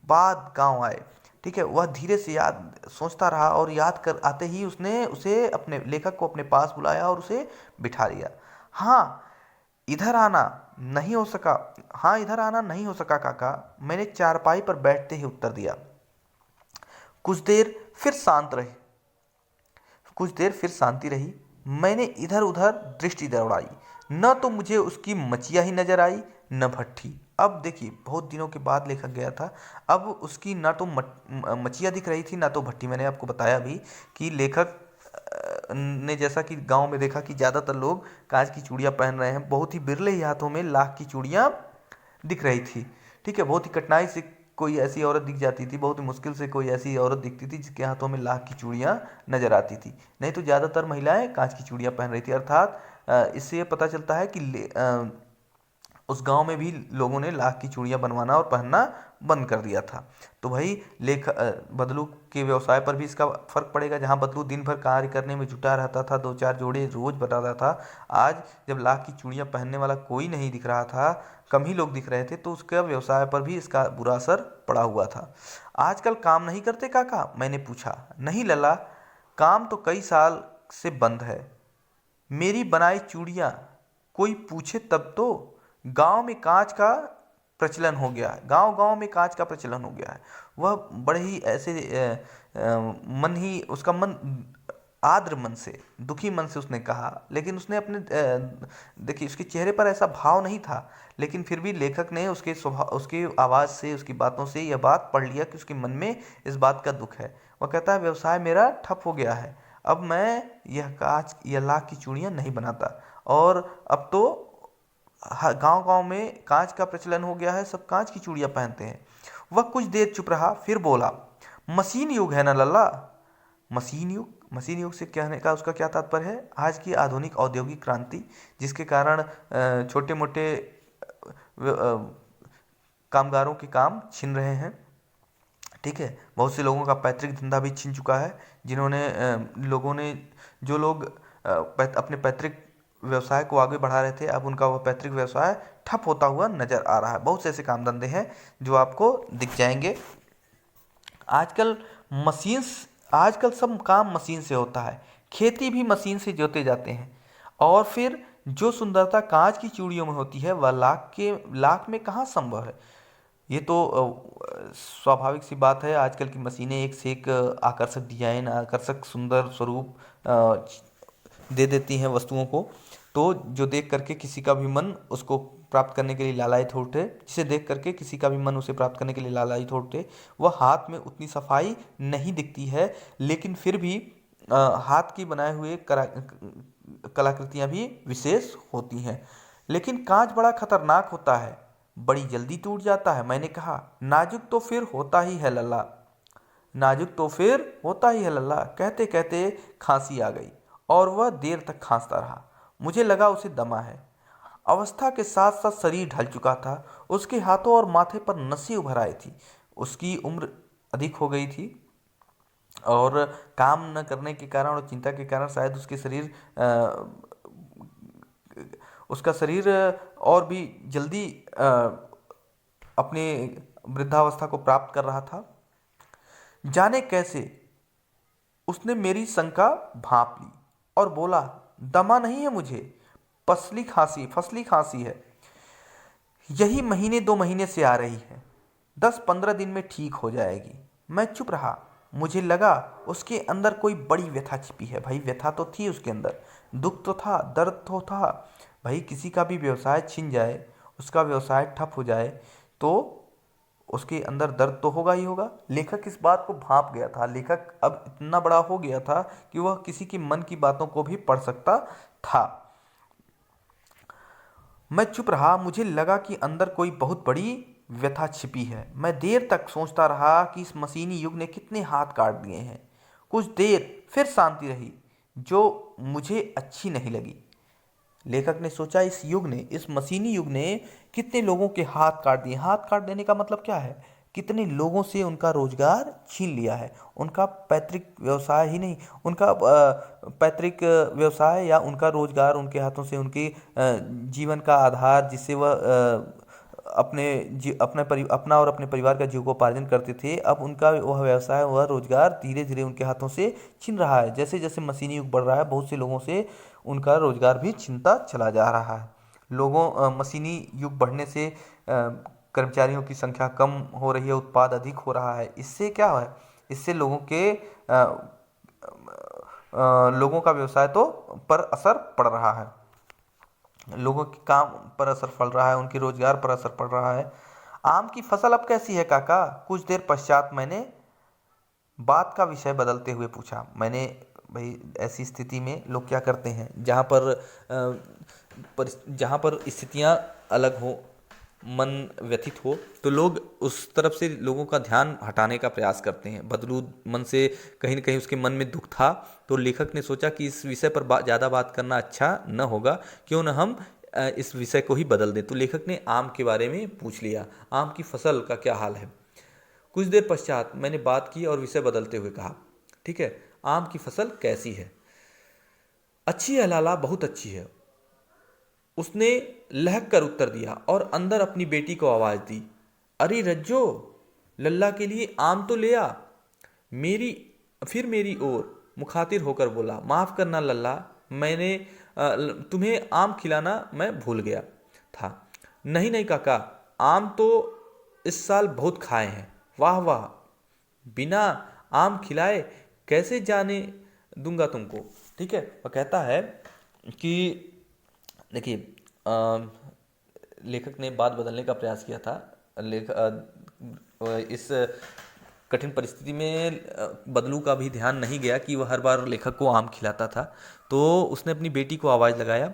A: बाद गांव आए। ठीक है, वह धीरे से याद सोचता रहा और याद कर आते ही उसने उसे अपने लेखक को अपने पास बुलाया और उसे बिठा लिया। हाँ इधर आना इधर आना नहीं हो सका काका, मैंने चारपाई पर बैठते ही उत्तर दिया। कुछ देर फिर शांत रहे कुछ देर फिर शांति रही। मैंने इधर उधर दृष्टि दौड़ाई, न तो मुझे उसकी मचिया ही नजर आई न भट्ठी। अब देखिए बहुत दिनों के बाद लेखक गया था, अब उसकी ना तो मचिया दिख रही थी ना तो भट्टी। मैंने आपको बताया भी कि लेखक ने जैसा कि गांव में देखा कि ज़्यादातर लोग कांच की चूड़ियां पहन रहे हैं, बहुत ही बिरले ही हाथों में लाख की चूड़ियां दिख रही थी। ठीक है, बहुत ही कठिनाई से कोई ऐसी औरत दिख जाती थी, बहुत ही मुश्किल से कोई ऐसी औरत दिखती थी जिसके हाथों में लाख की चूड़ियां नजर आती थी, नहीं तो ज़्यादातर महिलाएं कांच की चूड़ियां पहन रही थी। अर्थात इससे ये पता चलता है कि उस गांव में भी लोगों ने लाख की चूड़ियां बनवाना और पहनना बंद कर दिया था। तो भाई बदलू के व्यवसाय पर भी इसका फर्क पड़ेगा। जहां बदलू दिन भर कार्य करने में जुटा रहता था, दो चार जोड़े रोज बनाता था, आज जब लाख की चूड़ियां पहनने वाला कोई नहीं दिख रहा था, कम ही लोग दिख रहे थे, तो उसका व्यवसाय पर भी इसका बुरा असर पड़ा हुआ था। आजकल काम नहीं करते काका, मैंने पूछा। नहीं लल्ला, काम तो कई साल से बंद है। मेरी बनाई चूड़ियां कोई पूछे तब तो। गांव में कांच का प्रचलन हो गया है, गांव गांव में कांच का प्रचलन हो गया है। वह बड़े ही ऐसे मन ही उसका मन आर्द्र मन से, दुखी मन से उसने कहा, लेकिन उसने अपने देखिए उसके चेहरे पर ऐसा भाव नहीं था, लेकिन फिर भी लेखक ने उसके स्वभाव, उसकी आवाज़ से, उसकी बातों से यह बात पढ़ लिया कि उसके मन में इस बात का दुख है। वह कहता है व्यवसाय मेरा ठप हो गया है, अब मैं यह लाख की चूड़ियाँ नहीं बनाता, और अब तो गांव गांव में कांच का प्रचलन हो गया है, सब कांच की चूड़ियां पहनते हैं। वह कुछ देर चुप रहा, फिर बोला, मशीन युग है ना लल्ला। मशीन युग, मशीन युग से कहने का उसका क्या तात्पर्य है? आज की आधुनिक औद्योगिक क्रांति, जिसके कारण छोटे मोटे कामगारों के काम छिन रहे हैं। ठीक है, बहुत से लोगों का पैतृक धंधा भी छिन चुका है, जिन्होंने लोगों ने, जो लोग अपने पैतृक व्यवसाय को आगे बढ़ा रहे थे, अब उनका वह पैतृक व्यवसाय ठप होता हुआ नजर आ रहा है। बहुत से ऐसे काम धंधे हैं जो आपको दिख जाएंगे। आजकल मशीन आजकल सब काम मशीन से होता है, खेती भी मशीन से जोते जाते हैं, और फिर जो सुंदरता कांच की चूड़ियों में होती है वह लाख में कहाँ संभव है। ये तो स्वाभाविक सी बात है। आजकल की मशीनें एक से एक आकर्षक डिजाइन, आकर्षक सुंदर स्वरूप दे देती हैं वस्तुओं को, तो जो देख करके किसी का भी मन उसको प्राप्त करने के लिए लालायित हो उठे, जिसे देख करके किसी का भी मन उसे प्राप्त करने के लिए लालायित हो उठे। वह हाथ में उतनी सफाई नहीं दिखती है, लेकिन फिर भी हाथ की बनाए हुए कलाकृतियां भी विशेष होती हैं। लेकिन कांच बड़ा खतरनाक होता है, बड़ी जल्दी टूट जाता है। मैंने कहा, नाजुक तो फिर होता ही है लल्ला, नाजुक तो फिर होता ही है लल्ला। कहते कहते खांसी आ गई और वह देर तक खांसता रहा। मुझे लगा उसे दमा है। अवस्था के साथ साथ शरीर ढल चुका था। उसके हाथों और माथे पर नसें उभर आई थी। उसकी उम्र अधिक हो गई थी, और काम न करने के कारण और चिंता के कारण शायद उसका शरीर और भी जल्दी अपने वृद्धावस्था को प्राप्त कर रहा था। जाने कैसे उसने मेरी शंका भांप ली और बोला, दमा नहीं है मुझे, फसली खांसी है। यही महीने 2 महीने से आ रही है, 10-15 दिन में ठीक हो जाएगी। मैं चुप रहा। मुझे लगा उसके अंदर कोई बड़ी व्यथा छिपी है। भाई व्यथा तो थी उसके अंदर, दुख तो था, दर्द तो था। भाई किसी का भी व्यवसाय छिन जाए, उसका व्यवसाय ठप हो जाए, तो उसके अंदर दर्द तो होगा ही होगा। लेखक इस बात को भांप गया था। लेखक अब इतना बड़ा हो गया था कि वह किसी की मन की बातों को भी पढ़ सकता था। मैं चुप रहा। मुझे लगा कि अंदर कोई बहुत बड़ी व्यथा छिपी है। मैं देर तक सोचता रहा कि इस मशीनी युग ने कितने हाथ काट दिए हैं। कुछ देर फिर शांति रही, जो मुझे अच्छी नहीं लगी। लेखक ने सोचा, इस युग ने, इस मशीनी युग ने कितने लोगों के हाथ काट दिए। हाथ काट देने का मतलब क्या है? कितने लोगों से उनका रोजगार छीन लिया है। उनका पैतृक व्यवसाय ही नहीं, उनका पैतृक व्यवसाय या उनका रोजगार, उनके हाथों से उनके जीवन का आधार, जिससे वह अपना और अपने परिवार का जीविकोपार्जन करते थे, अब उनका वह व्यवसाय, वह रोजगार धीरे धीरे उनके हाथों से छिन रहा है। जैसे जैसे मशीनी युग बढ़ रहा है, बहुत से लोगों से उनका रोजगार भी छिनता चला जा रहा है। मशीनी युग बढ़ने से कर्मचारियों की संख्या कम हो रही है, उत्पाद अधिक हो रहा है। इससे क्या है? इससे लोगों का व्यवसाय तो पर असर पड़ रहा है, लोगों के काम पर असर पड़ रहा है, उनके रोजगार पर असर पड़ रहा है। आम की फसल अब कैसी है काका? कुछ देर पश्चात मैंने बात का विषय बदलते हुए पूछा। मैंने, भाई ऐसी स्थिति में लोग क्या करते हैं, जहाँ पर स्थितियाँ अलग हो, मन व्यथित हो, तो लोग उस तरफ से लोगों का ध्यान हटाने का प्रयास करते हैं। बदलू मन से कहीं न कहीं उसके मन में दुख था, तो लेखक ने सोचा कि इस विषय पर ज़्यादा बात करना अच्छा न होगा, क्यों न हम इस विषय को ही बदल दें। तो लेखक ने आम के बारे में पूछ लिया, आम की फसल का क्या हाल है। कुछ देर पश्चात मैंने बात की और विषय बदलते हुए कहा, ठीक है, आम की फसल कैसी है? अच्छी है लाला, बहुत अच्छी है, उसने लहक कर उत्तर दिया और अंदर अपनी बेटी को आवाज दी। अरे रज्जो, लल्ला के लिए आम तो ले आ। मेरी ओर मुखातिर होकर बोला, माफ करना लल्ला, मैंने तुम्हें आम खिलाना मैं भूल गया था। नहीं नहीं काका, आम तो इस साल बहुत खाए हैं। वाह वाह, बिना आम खिलाए कैसे जाने दूंगा तुमको। ठीक है, वह कहता है कि देखिए, लेखक ने बात बदलने का प्रयास किया था। इस कठिन परिस्थिति में बदलू का भी ध्यान नहीं गया कि वह हर बार लेखक को आम खिलाता था। तो उसने अपनी बेटी को आवाज़ लगाया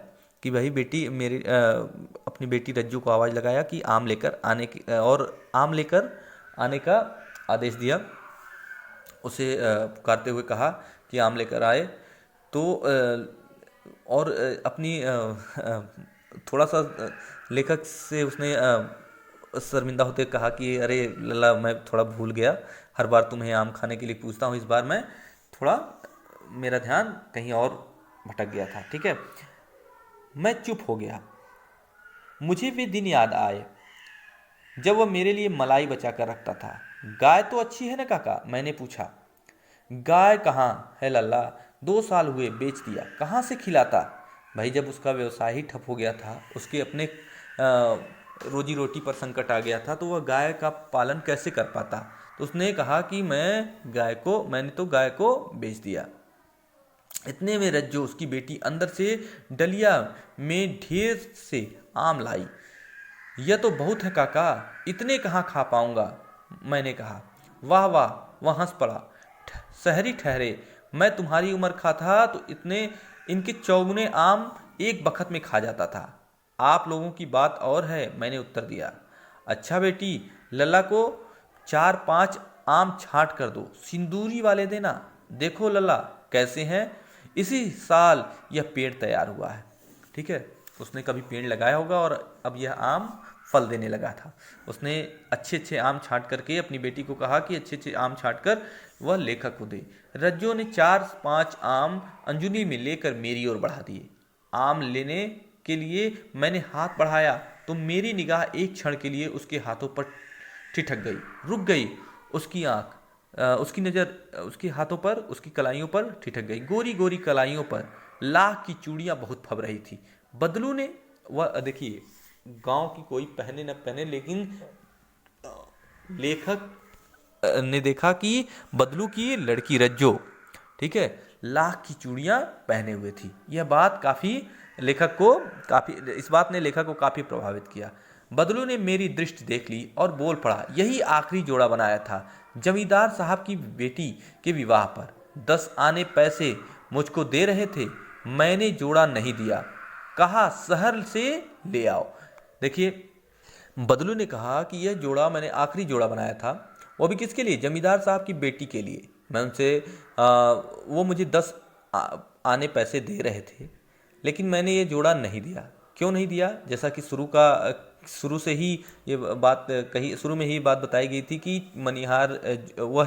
A: कि भाई बेटी मेरी, अपनी बेटी रज्जू को आवाज़ लगाया कि आम लेकर आने की, और आम लेकर आने का आदेश दिया। उसे पुकारते हुए कहा कि आम लेकर आए। तो और अपनी थोड़ा सा लेखक से उसने शर्मिंदा होते कहा कि अरे लल्ला, मैं थोड़ा भूल गया, हर बार तुम्हें आम खाने के लिए पूछता हूँ, इस बार मैं थोड़ा, मेरा ध्यान कहीं और भटक गया था। ठीक है, मैं चुप हो गया। मुझे वे दिन याद आए जब वह मेरे लिए मलाई बचा कर रखता था। गाय तो अच्छी है ना काका? मैंने पूछा। गाय कहाँ है लल्ला, 2 साल हुए बेच दिया, कहाँ से खिलाता? भाई जब उसका व्यवसाय ही ठप हो गया था, उसके अपने रोजी रोटी पर संकट आ गया था, तो वह गाय का पालन कैसे कर पाता? तो उसने कहा कि मैंने तो गाय को बेच दिया। इतने में रज्जो, उसकी बेटी, अंदर से डलिया में ढेर से आम लाई। यह तो बहुत है काका, इतने कहाँ खा पाऊंगा? मैंने कहा। वाह वाह, वह हंस पड़ा। शहरी ठहरे, मैं तुम्हारी उम्र का था तो इनके चौगुने आम एक बखत में खा जाता था। आप लोगों की बात और है, मैंने उत्तर दिया। अच्छा बेटी, लल्ला को 4-5 आम छांट कर दो, सिंदूरी वाले देना। देखो लल्ला कैसे हैं, इसी साल यह पेड़ तैयार हुआ है। ठीक है, उसने कभी पेड़ लगाया होगा और अब यह आम फल देने लगा था। उसने अच्छे अच्छे आम छांट करके अपनी बेटी को कहा कि अच्छे अच्छे आम छांट कर वह लेखक को दे। रज्जो ने 4-5 आम अंजुली में लेकर मेरी ओर बढ़ा दिए। आम लेने के लिए मैंने हाथ बढ़ाया तो मेरी निगाह एक क्षण के लिए उसके हाथों पर ठिठक गई, रुक गई। उसकी नज़र उसके हाथों पर, उसकी कलाइयों पर ठिठक गई। गोरी गोरी कलाइयों पर लाख की चूड़ियां बहुत फब रही थी। बदलू ने, वह देखिए, गांव की कोई पहने न पहने, लेकिन लेखक ने देखा कि बदलू की लड़की रज्जो, ठीक है, लाख की चूड़ियां पहने हुए थी। यह बात इस बात ने लेखक को काफी प्रभावित किया। बदलू ने मेरी दृष्टि देख ली और बोल पड़ा, यही आखिरी जोड़ा बनाया था जमींदार साहब की बेटी के विवाह पर। 10 आने पैसे मुझको दे रहे थे, मैंने जोड़ा नहीं दिया, कहा शहर से ले आओ। देखिए, बदलू ने कहा कि यह जोड़ा मैंने आखिरी जोड़ा बनाया था, वो भी किसके लिए? जमींदार साहब की बेटी के लिए। मैं उनसे वो मुझे 10 आने पैसे दे रहे थे, लेकिन मैंने ये जोड़ा नहीं दिया। क्यों नहीं दिया? जैसा कि शुरू से ही ये बात कही, शुरू में ही बात बताई गई थी कि मनिहार, वह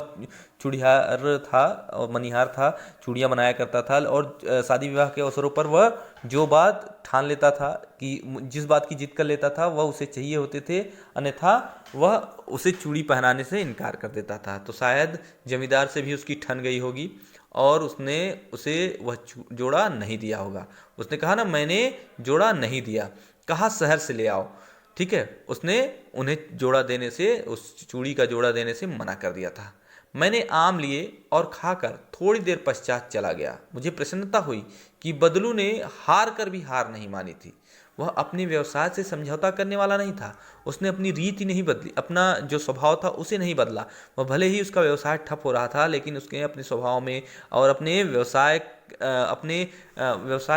A: चूड़ियार था और मनिहार था, चूड़ियाँ बनाया करता था, और शादी विवाह के अवसरों पर वह जो बात ठान लेता था, कि जिस बात की जिद कर लेता था, वह उसे चाहिए होते थे, अन्यथा वह उसे चूड़ी पहनाने से इनकार कर देता था। तो शायद जमींदार से भी उसकी ठन गई होगी और उसने उसे वह जोड़ा नहीं दिया होगा। उसने कहा ना, मैंने जोड़ा नहीं दिया, कहा शहर से ले आओ। ठीक है, उसने उन्हें जोड़ा देने से, उस चूड़ी का जोड़ा देने से मना कर दिया था। मैंने आम लिए और खाकर थोड़ी देर पश्चात चला गया। मुझे प्रसन्नता हुई कि बदलू ने हार कर भी हार नहीं मानी थी। वह अपने व्यवसाय से समझौता करने वाला नहीं था। उसने अपनी रीति नहीं बदली, अपना जो स्वभाव था उसे नहीं बदला। वह भले ही उसका व्यवसाय ठप हो रहा था, लेकिन उसने अपने स्वभाव में और अपने व्यवसाय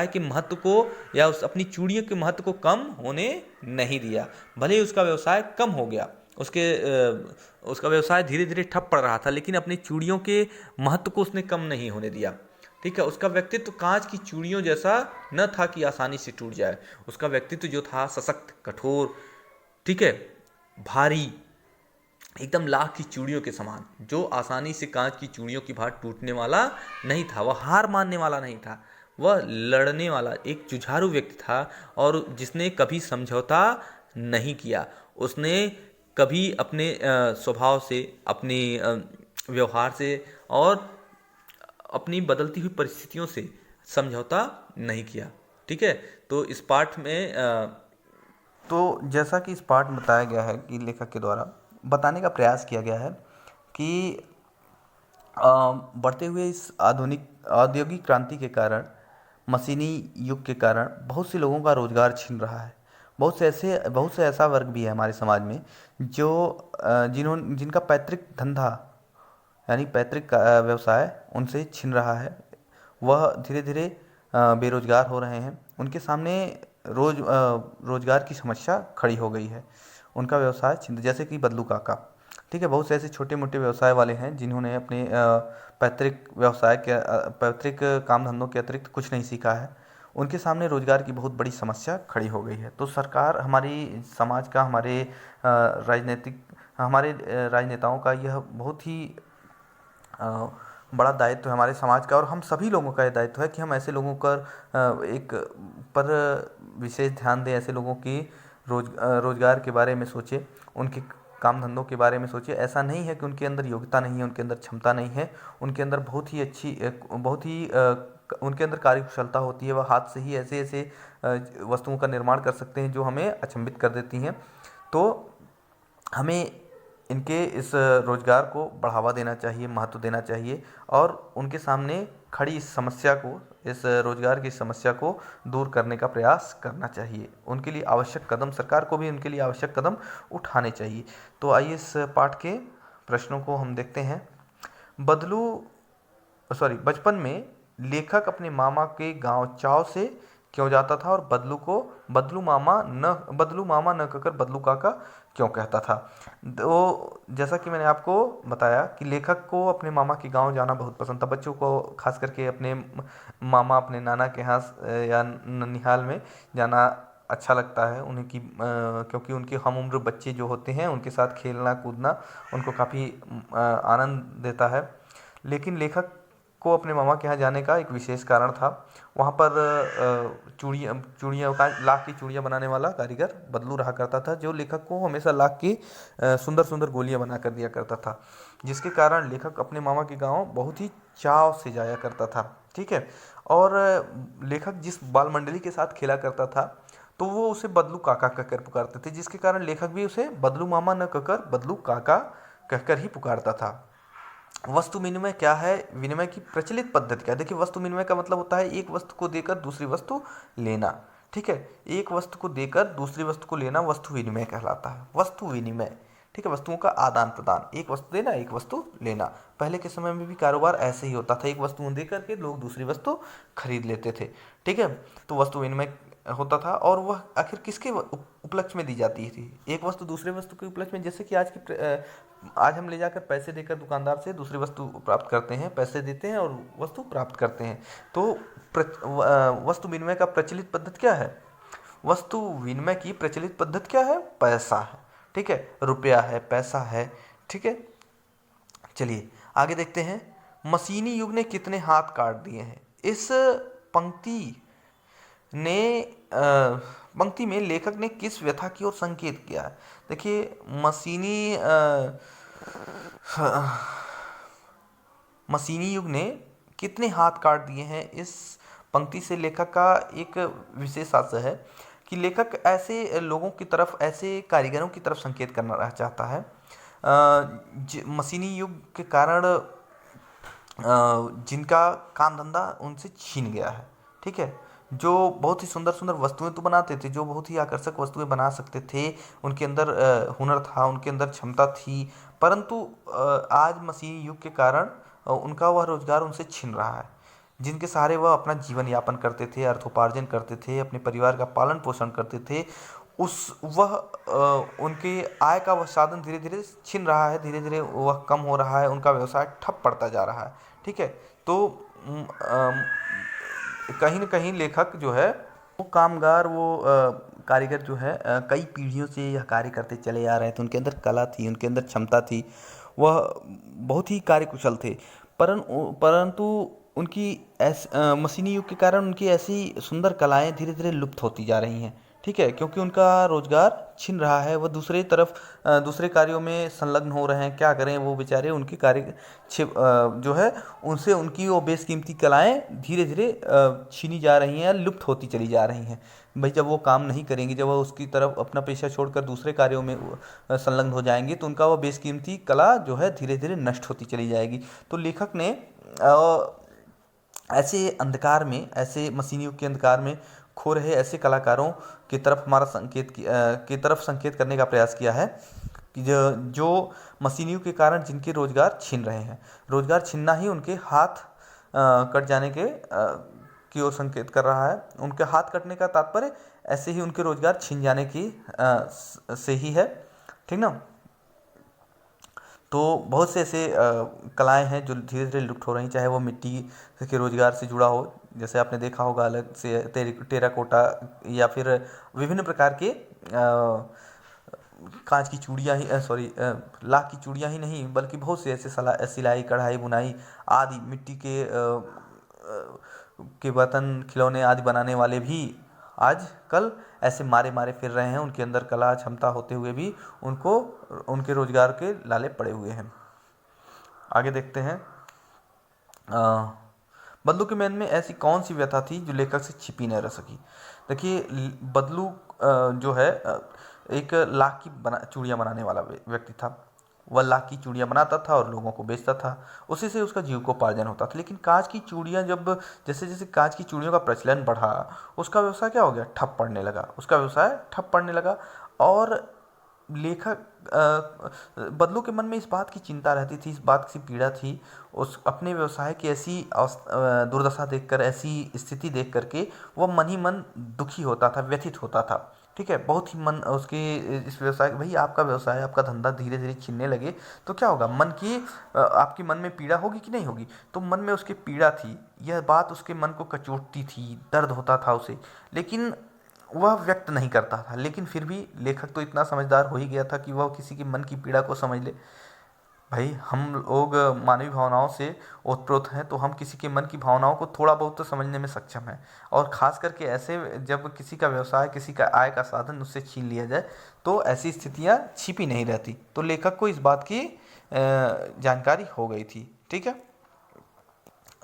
A: के महत्व को, या अपनी चूड़ियों के महत्व को कम होने नहीं दिया। भले ही उसका व्यवसाय कम हो गया, उसका व्यवसाय धीरे धीरे ठप पड़ रहा था, लेकिन अपनी चूड़ियों के महत्व को उसने कम नहीं होने दिया। ठीक है। उसका व्यक्तित्व कांच की चूड़ियों जैसा न था कि आसानी से टूट जाए। उसका व्यक्तित्व जो था सशक्त, कठोर, ठीक है, भारी, एकदम लाख की चूड़ियों के समान, जो आसानी से कांच की चूड़ियों की भांति टूटने वाला नहीं था। वह हार मानने वाला नहीं था। वह लड़ने वाला एक जुझारू व्यक्ति था और जिसने कभी समझौता नहीं किया। उसने कभी अपने स्वभाव से, अपने व्यवहार से और अपनी बदलती हुई परिस्थितियों से समझौता नहीं किया। ठीक है। तो इस पाठ में तो जैसा कि इस पाठ में बताया गया है कि लेखक के द्वारा बताने का प्रयास किया गया है कि बढ़ते हुए इस आधुनिक औद्योगिक क्रांति के कारण, मशीनी युग के कारण बहुत से लोगों का रोजगार छिन रहा है। बहुत से ऐसा वर्ग भी है हमारे समाज में जो जिनका पैतृक धंधा यानी पैतृक व्यवसाय उनसे छिन रहा है। वह धीरे धीरे बेरोजगार हो रहे हैं। उनके सामने रोजगार की समस्या खड़ी हो गई है। उनका व्यवसाय छिन, जैसे कि बदलू काका, ठीक है। बहुत से ऐसे छोटे मोटे व्यवसाय वाले हैं जिन्होंने अपने पैतृक काम धंधों के अतिरिक्त कुछ नहीं सीखा है। उनके सामने रोजगार की बहुत बड़ी समस्या खड़ी हो गई है। तो सरकार, हमारी समाज का, हमारे राजनेताओं का यह बहुत ही बड़ा दायित्व है हमारे समाज का, और हम सभी लोगों का यह दायित्व है कि हम ऐसे लोगों एक पर विशेष ध्यान दें। ऐसे लोगों की रोजगार के बारे में सोचें, उनके काम धंधों के बारे में सोचिए। ऐसा नहीं है कि उनके अंदर योग्यता नहीं है, उनके अंदर क्षमता नहीं है। उनके अंदर उनके अंदर कार्यकुशलता होती है। वह हाथ से ही ऐसे ऐसे वस्तुओं का निर्माण कर सकते हैं जो हमें अचंभित कर देती हैं। तो हमें इनके इस रोजगार को बढ़ावा देना चाहिए, महत्व देना चाहिए, और उनके सामने खड़ी इस समस्या को, इस रोजगार की समस्या को दूर करने का प्रयास करना चाहिए। उनके लिए आवश्यक कदम, सरकार को भी उनके लिए आवश्यक कदम उठाने चाहिए। तो आइए इस पाठ के प्रश्नों को हम देखते हैं। बचपन में लेखक अपने मामा के गांव चाव से क्यों जाता था और बदलू मामा न कहकर बदलू काका क्यों कहता था। तो जैसा कि मैंने आपको बताया कि लेखक को अपने मामा के गांव जाना बहुत पसंद था। बच्चों को खास करके अपने मामा, अपने नाना के यहाँ या ननिहाल में जाना अच्छा लगता है उन्हें, क्योंकि उनके हम उम्र बच्चे जो होते हैं उनके साथ खेलना कूदना उनको काफ़ी आनंद देता है। लेकिन लेखक को अपने मामा के यहाँ जाने का एक विशेष कारण था। वहाँ पर लाख की चूड़ियाँ बनाने वाला कारीगर बदलू रहा करता था, जो लेखक को हमेशा लाख की सुंदर सुंदर गोलियाँ बना कर दिया करता था, जिसके कारण लेखक अपने मामा के गांव बहुत ही चाव से जाया करता था। ठीक है। और लेखक जिस बाल मंडली के साथ खेला करता था तो वो उसे बदलू काका कहकर पुकारते थे, जिसके कारण लेखक भी उसे बदलू मामा न कहकर बदलू काका कहकर ही पुकारता था। वस्तु विनिमय क्या है? विनिमय की प्रचलित पद्धति क्या है? देखिए, वस्तु विनिमय का मतलब होता है एक वस्तु को देकर दूसरी वस्तु लेना। ठीक है। एक वस्तु को देकर दूसरी वस्तु को लेना वस्तु विनिमय कहलाता है। वस्तु विनिमय, ठीक है, वस्तुओं का आदान प्रदान, एक वस्तु देना एक वस्तु लेना। पहले के समय में भी कारोबार ऐसे ही होता था, एक वस्तु दे करके लोग दूसरी वस्तु खरीद लेते थे। ठीक है। तो वस्तु विनिमय होता था, और वह आखिर किसके उपलक्ष्य में दी जाती थी? एक वस्तु दूसरे वस्तु के उपलक्ष्य में। जैसे कि आज हम ले जाकर पैसे देकर दुकानदार से दूसरी वस्तु प्राप्त करते हैं, पैसे देते हैं और वस्तु प्राप्त करते हैं। तो वस्तु विनिमय का प्रचलित पद्धति क्या है? वस्तु विनिमय की प्रचलित पद्धति क्या है? पैसा है। ठीक है, रुपया है, पैसा है। ठीक है। चलिए आगे देखते हैं। मशीनी युग ने कितने हाथ काट दिए हैं? इस पंक्ति में लेखक ने किस व्यथा की ओर संकेत किया है? देखिए, मशीनी युग ने कितने हाथ काट दिए हैं, इस पंक्ति से लेखक का एक विशेष आशय है कि लेखक ऐसे लोगों की तरफ, ऐसे कारीगरों की तरफ संकेत करना चाहता है मशीनी युग के कारण जिनका काम धंधा उनसे छीन गया है। ठीक है। जो बहुत ही सुंदर सुंदर वस्तुएं तो बनाते थे, जो बहुत ही आकर्षक वस्तुएं बना सकते थे, उनके अंदर हुनर था, उनके अंदर क्षमता थी, परंतु आज मशीनी युग के कारण उनका वह रोजगार उनसे छिन रहा है, जिनके सहारे वह अपना जीवन यापन करते थे, अर्थोपार्जन करते थे, अपने परिवार का पालन पोषण करते थे। उनके आय का वह साधन धीरे धीरे छिन रहा है, धीरे धीरे वह कम हो रहा है, उनका व्यवसाय ठप पड़ता जा रहा है। ठीक है। तो कहीं न कहीं लेखक जो है वो कामगार, वो कारीगर जो है कई पीढ़ियों से यह कार्य करते चले आ रहे थे। उनके अंदर कला थी, उनके अंदर क्षमता थी, वह बहुत ही कार्यकुशल थे। परंतु उनकी मशीनी युग के कारण उनकी ऐसी सुंदर कलाएं धीरे धीरे लुप्त होती जा रही हैं। ठीक है, क्योंकि उनका रोजगार छिन रहा है, वो दूसरे तरफ दूसरे कार्यों में संलग्न हो रहे हैं। क्या करें वो बेचारे, उनके कार्य जो है उनसे उनकी वो बेशकीमती कलाएं धीरे धीरे छीनी जा रही हैं, लुप्त होती चली जा रही हैं। भाई जब वो काम नहीं करेंगे, जब वो उसकी तरफ अपना पेशा छोड़कर दूसरे कार्यों में संलग्न हो जाएंगे, तो उनका वो बेशकीमती कला जो है धीरे धीरे नष्ट होती चली जाएगी। तो लेखक ने ऐसे अंधकार में, ऐसे मशीनी युग के अंधकार में खो रहे ऐसे कलाकारों की तरफ हमारा की तरफ संकेत करने का प्रयास किया है कि जो मशीनी युग के कारण जिनके रोजगार छिन रहे हैं, रोजगार छिनना ही उनके हाथ कट जाने की ओर संकेत कर रहा है। उनके हाथ कटने का तात्पर्य ऐसे ही उनके रोजगार छिन जाने की से ही है। ठीक ना। तो बहुत से ऐसे कलाएं हैं जो धीरे धीरे लुप्त हो रही, चाहे वो मिट्टी के रोजगार से जुड़ा हो, जैसे आपने देखा होगा अलग से टेराकोटा, या फिर विभिन्न प्रकार के कांच की चूड़ियाँ ही सॉरी लाख की चूड़ियाँ ही नहीं, बल्कि बहुत से ऐसे सिलाई कढ़ाई बुनाई आदि मिट्टी के बर्तन खिलौने आदि बनाने वाले भी आज कल ऐसे मारे मारे फिर रहे हैं। उनके अंदर कला क्षमता होते हुए भी उनको उनके रोजगार के लाले पड़े हुए हैं। आगे देखते हैं। बदलू के मन में ऐसी कौन सी व्यथा थी जो लेखक से छिपी न रह सकी। देखिए, बदलू जो है एक लाख की चूड़ियाँ बनाने वाला व्यक्ति था। वह लाख की चूड़ियाँ बनाता था और लोगों को बेचता था, उसी से उसका जीविकोपार्जन होता था। लेकिन कांच की चूड़ियाँ जब जैसे जैसे कांच की चूड़ियों का प्रचलन बढ़ा, उसका व्यवसाय क्या हो गया, ठप पड़ने लगा। उसका व्यवसाय ठप पड़ने लगा और लेखक बदलू के मन में इस बात की चिंता रहती थी, इस बात की पीड़ा थी, उस अपने व्यवसाय की ऐसी दुर्दशा देखकर, ऐसी स्थिति देख करके वह मन ही मन दुखी होता था, व्यथित होता था। ठीक है, बहुत ही मन उसके इस व्यवसाय, भाई आपका व्यवसाय, आपका धंधा धीरे धीरे छिनने लगे तो क्या होगा, मन की आपके मन में पीड़ा होगी कि नहीं होगी। तो मन में उसकी पीड़ा थी, यह बात उसके मन को कचोटती थी, दर्द होता था उसे, लेकिन वह व्यक्त नहीं करता था। लेकिन फिर भी लेखक तो इतना समझदार हो ही गया था कि वह किसी के मन की पीड़ा को समझ ले। भाई हम लोग मानवीय भावनाओं से ओतप्रोत हैं, तो हम किसी के मन की भावनाओं को थोड़ा बहुत तो समझने में सक्षम हैं। और ख़ास करके ऐसे जब किसी का व्यवसाय, किसी का आय का साधन उससे छीन लिया जाए, तो ऐसी स्थितियाँ छिपी नहीं रहती। तो लेखक को इस बात की जानकारी हो गई थी। ठीक है,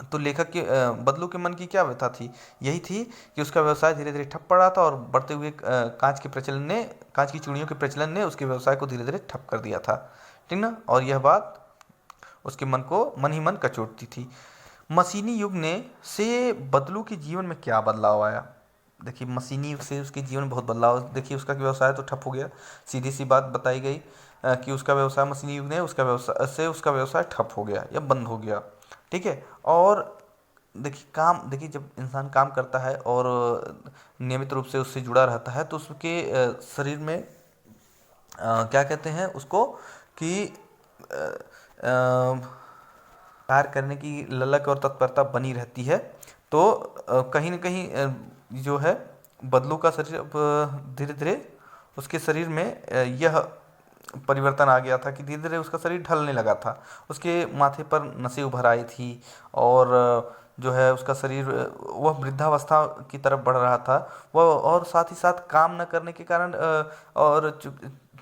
A: तो लेखक के बदलू के मन की क्या व्यथा थी, यही थी कि उसका व्यवसाय धीरे धीरे ठप पड़ा था और बढ़ते हुए कांच की चूड़ियों के प्रचलन ने उसके व्यवसाय को धीरे धीरे ठप कर दिया था। ठीक ना। और यह बात उसके मन ही मन कचोटती थी। मशीनी युग ने से बदलू के जीवन में क्या बदलाव आया। देखिए, मशीनी युग से उसके जीवन में बहुत बदलाव। देखिए, उसका व्यवसाय तो ठप हो गया, सीधी सी बात बताई गई कि उसका व्यवसाय, मशीनी युग ने उसका व्यवसाय ठप हो गया या बंद हो गया। ठीक है। और देखिए जब इंसान काम करता है और नियमित रूप से उससे जुड़ा रहता है, तो उसके शरीर में क्या कहते हैं उसको कि कार्य करने की ललक और तत्परता बनी रहती है। तो कहीं न कहीं जो है बदलू का शरीर अब धीरे धीरे उसके शरीर में यह परिवर्तन आ गया था कि धीरे धीरे उसका शरीर ढलने लगा था। उसके माथे पर नसें उभर आई थी और जो है उसका शरीर, वह वृद्धावस्था की तरफ बढ़ रहा था वह, और साथ ही साथ काम न करने के कारण और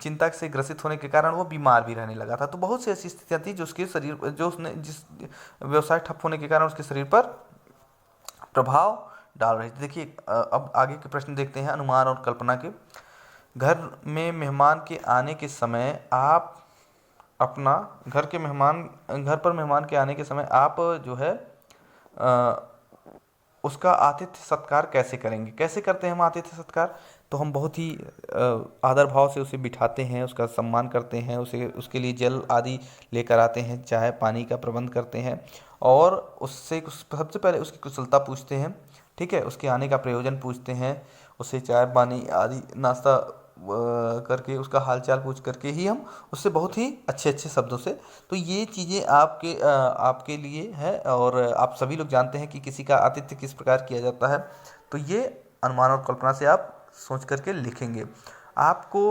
A: चिंता से ग्रसित होने के कारण वो बीमार भी रहने लगा था। तो बहुत सी ऐसी स्थितियाँ थी जो उसके शरीर, जो उसने जिस व्यवसाय ठप होने के कारण उसके शरीर पर प्रभाव डाल रही थी। देखिए, अब आगे के प्रश्न देखते हैं, अनुमान और कल्पना के। घर में मेहमान के आने के समय आप अपना घर पर मेहमान के आने के समय आप जो है उसका आतिथ्य सत्कार कैसे करेंगे। कैसे करते हैं हम आतिथ्य सत्कार, तो हम बहुत ही आदर भाव से उसे बिठाते हैं, उसका सम्मान करते हैं, उसके लिए जल आदि लेकर आते हैं, चाय पानी का प्रबंध करते हैं और उससे सबसे पहले उसकी कुशलता पूछते हैं। ठीक है, उसके आने का प्रयोजन पूछते हैं, उसे चाय पानी आदि नाश्ता करके, उसका हालचाल पूछ करके ही हम उससे बहुत ही अच्छे अच्छे शब्दों से, तो ये चीज़ें आपके लिए है। और आप सभी लोग जानते हैं कि किसी का आतिथ्य किस प्रकार किया जाता है, तो ये अनुमान और कल्पना से आप सोच करके लिखेंगे। आपको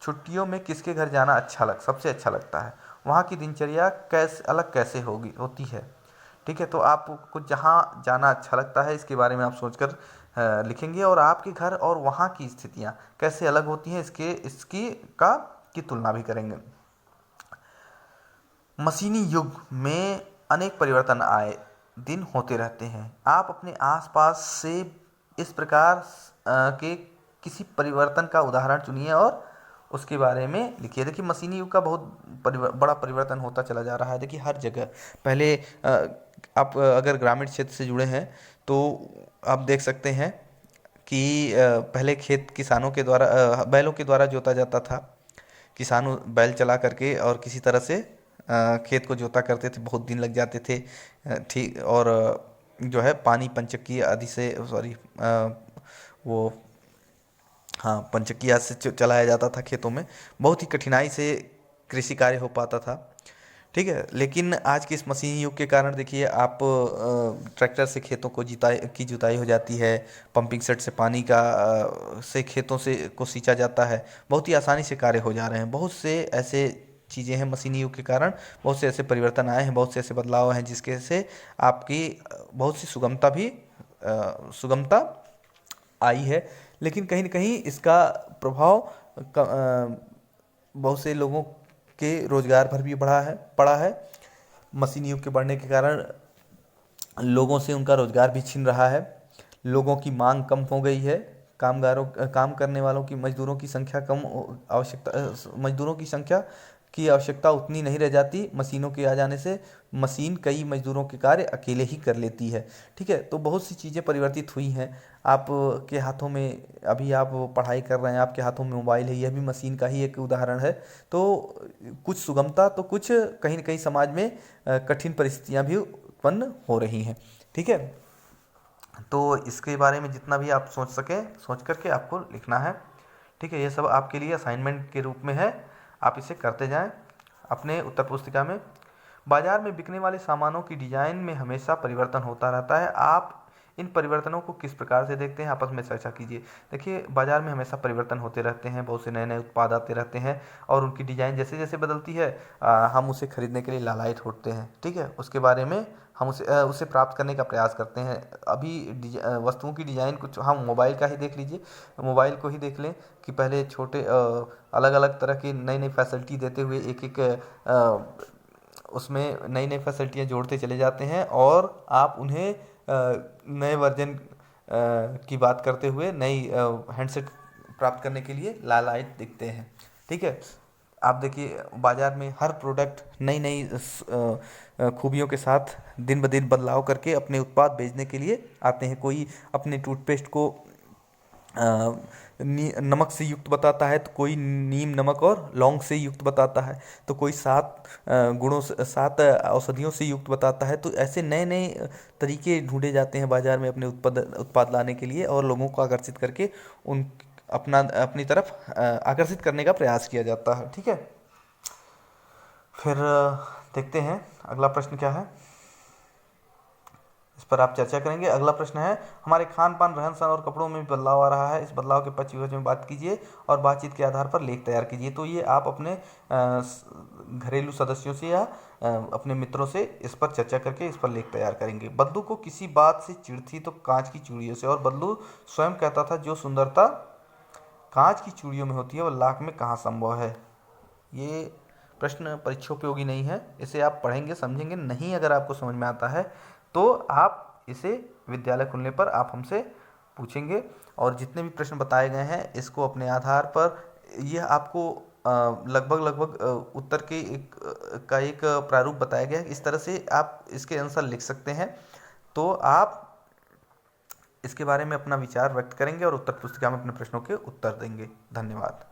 A: छुट्टियों में किसके घर जाना सबसे अच्छा लगता है, वहाँ की दिनचर्या कैसे होती है। ठीक है, तो आपको जहाँ जाना अच्छा लगता है इसके बारे में आप सोचकर लिखेंगे, और आपके घर और वहाँ की स्थितियाँ कैसे अलग होती हैं इसकी का की तुलना भी करेंगे। मशीनी युग में अनेक परिवर्तन आए दिन होते रहते हैं। आप अपने आसपास से इस प्रकार के किसी परिवर्तन का उदाहरण चुनिए और उसके बारे में लिखिए। देखिए, मशीनी युग का बहुत बड़ा परिवर्तन होता चला जा रहा है। देखिए, हर जगह पहले आप अगर ग्रामीण क्षेत्र से जुड़े हैं तो आप देख सकते हैं कि पहले खेत किसानों के द्वारा बैलों के द्वारा जोता जाता था। किसान बैल चला करके और किसी तरह से खेत को जोता करते थे, बहुत दिन लग जाते थे। ठीक, और जो है पानी पंचक्की आदि से, सॉरी, वो, हाँ, पंचक्किया से चलाया जाता था खेतों में। बहुत ही कठिनाई से कृषि कार्य हो पाता था। ठीक है, लेकिन आज के इस मशीनी युग के कारण देखिए आप ट्रैक्टर से खेतों को जुताई हो जाती है। पंपिंग सेट से पानी से खेतों से को सींचा जाता है। बहुत ही आसानी से कार्य हो जा रहे हैं। बहुत से ऐसे चीज़ें हैं मशीनी युग के कारण, बहुत से ऐसे परिवर्तन आए हैं, बहुत से ऐसे बदलाव हैं जिसके से आपकी बहुत सी सुगमता आई है। लेकिन कहीं न कहीं इसका प्रभाव बहुत से लोगों के रोजगार पर भी पड़ा है। मशीनी युग के बढ़ने के कारण लोगों से उनका रोजगार भी छिन रहा है। लोगों की मांग कम हो गई है। काम करने वालों की मजदूरों की संख्या की आवश्यकता उतनी नहीं रह जाती। मशीनों के आ जाने से मशीन कई मजदूरों के कार्य अकेले ही कर लेती है। ठीक है, तो बहुत सी चीज़ें परिवर्तित हुई हैं। आपके हाथों में, अभी आप पढ़ाई कर रहे हैं, आपके हाथों में मोबाइल है, यह भी मशीन का ही एक उदाहरण है। तो कुछ सुगमता, तो कुछ कहीं न कहीं समाज में कठिन परिस्थितियाँ भी उत्पन्न हो रही हैं। ठीक है, तो इसके बारे में जितना भी आप सोच करके आपको लिखना है। ठीक है, ये सब आपके लिए असाइनमेंट के रूप में है, आप इसे करते जाएं अपने उत्तर पुस्तिका में। बाजार में बिकने वाले सामानों की डिजाइन में हमेशा परिवर्तन होता रहता है। आप इन परिवर्तनों को किस प्रकार से देखते हैं, आपस में चर्चा कीजिए। देखिए, बाजार में हमेशा परिवर्तन होते रहते हैं, बहुत से नए नए उत्पाद आते रहते हैं, और उनकी डिजाइन जैसे जैसे बदलती है हम उसे खरीदने के लिए लालायित होते हैं। ठीक है, उसके बारे में हम उसे प्राप्त करने का प्रयास करते हैं। अभी वस्तुओं की डिजाइन कुछ, हम मोबाइल का ही देख लीजिए, मोबाइल को ही देख लें कि पहले छोटे अलग अलग तरह की नई नई फैसिलिटी देते हुए एक एक उसमें नई नई फैसिलिटियाँ जोड़ते चले जाते हैं, और आप उन्हें नए वर्जन की बात करते हुए नई हैंडसेट प्राप्त करने के लिए लालायित दिखते हैं। ठीक है, आप देखिए बाजार में हर प्रोडक्ट नई नई खूबियों के साथ दिन ब दिन बदलाव करके अपने उत्पाद बेचने के लिए आते हैं। कोई अपने टूथपेस्ट को नमक से युक्त बताता है, तो कोई नीम नमक और लौंग से युक्त बताता है, तो कोई 7 औषधियों से युक्त बताता है। तो ऐसे नए नए तरीके ढूंढे जाते हैं बाजार में अपने उत्पाद लाने के लिए, और लोगों को आकर्षित करके अपनी तरफ आकर्षित करने का प्रयास किया जाता है। ठीक है, फिर देखते हैं अगला प्रश्न क्या है, इस पर आप चर्चा करेंगे। अगला प्रश्न है, हमारे खान पान, रहन सहन और कपड़ों में भी बदलाव आ रहा है। इस बदलाव के पक्ष विपक्ष में बात कीजिए और बातचीत के आधार पर लेख तैयार कीजिए। तो ये आप अपने घरेलू सदस्यों से या अपने मित्रों से इस पर चर्चा करके इस पर लेख तैयार करेंगे। बदलू को किसी बात से चिढ़ थी तो कांच की चूड़ियों से, और बदलू स्वयं कहता था जो सुंदरता कांच की चूड़ियों में होती है वह लाख में कहाँ संभव है। ये प्रश्न परीक्षा उपयोगी नहीं है, इसे आप पढ़ेंगे समझेंगे नहीं, अगर आपको समझ में आता है तो आप इसे विद्यालय खुलने पर आप हमसे पूछेंगे। और जितने भी प्रश्न बताए गए हैं इसको अपने आधार पर, यह आपको लगभग उत्तर के एक प्रारूप बताया गया है। इस तरह से आप इसके आंसर लिख सकते हैं। तो आप इसके बारे में अपना विचार व्यक्त करेंगे और उत्तर पुस्तिका में अपने प्रश्नों के उत्तर देंगे। धन्यवाद।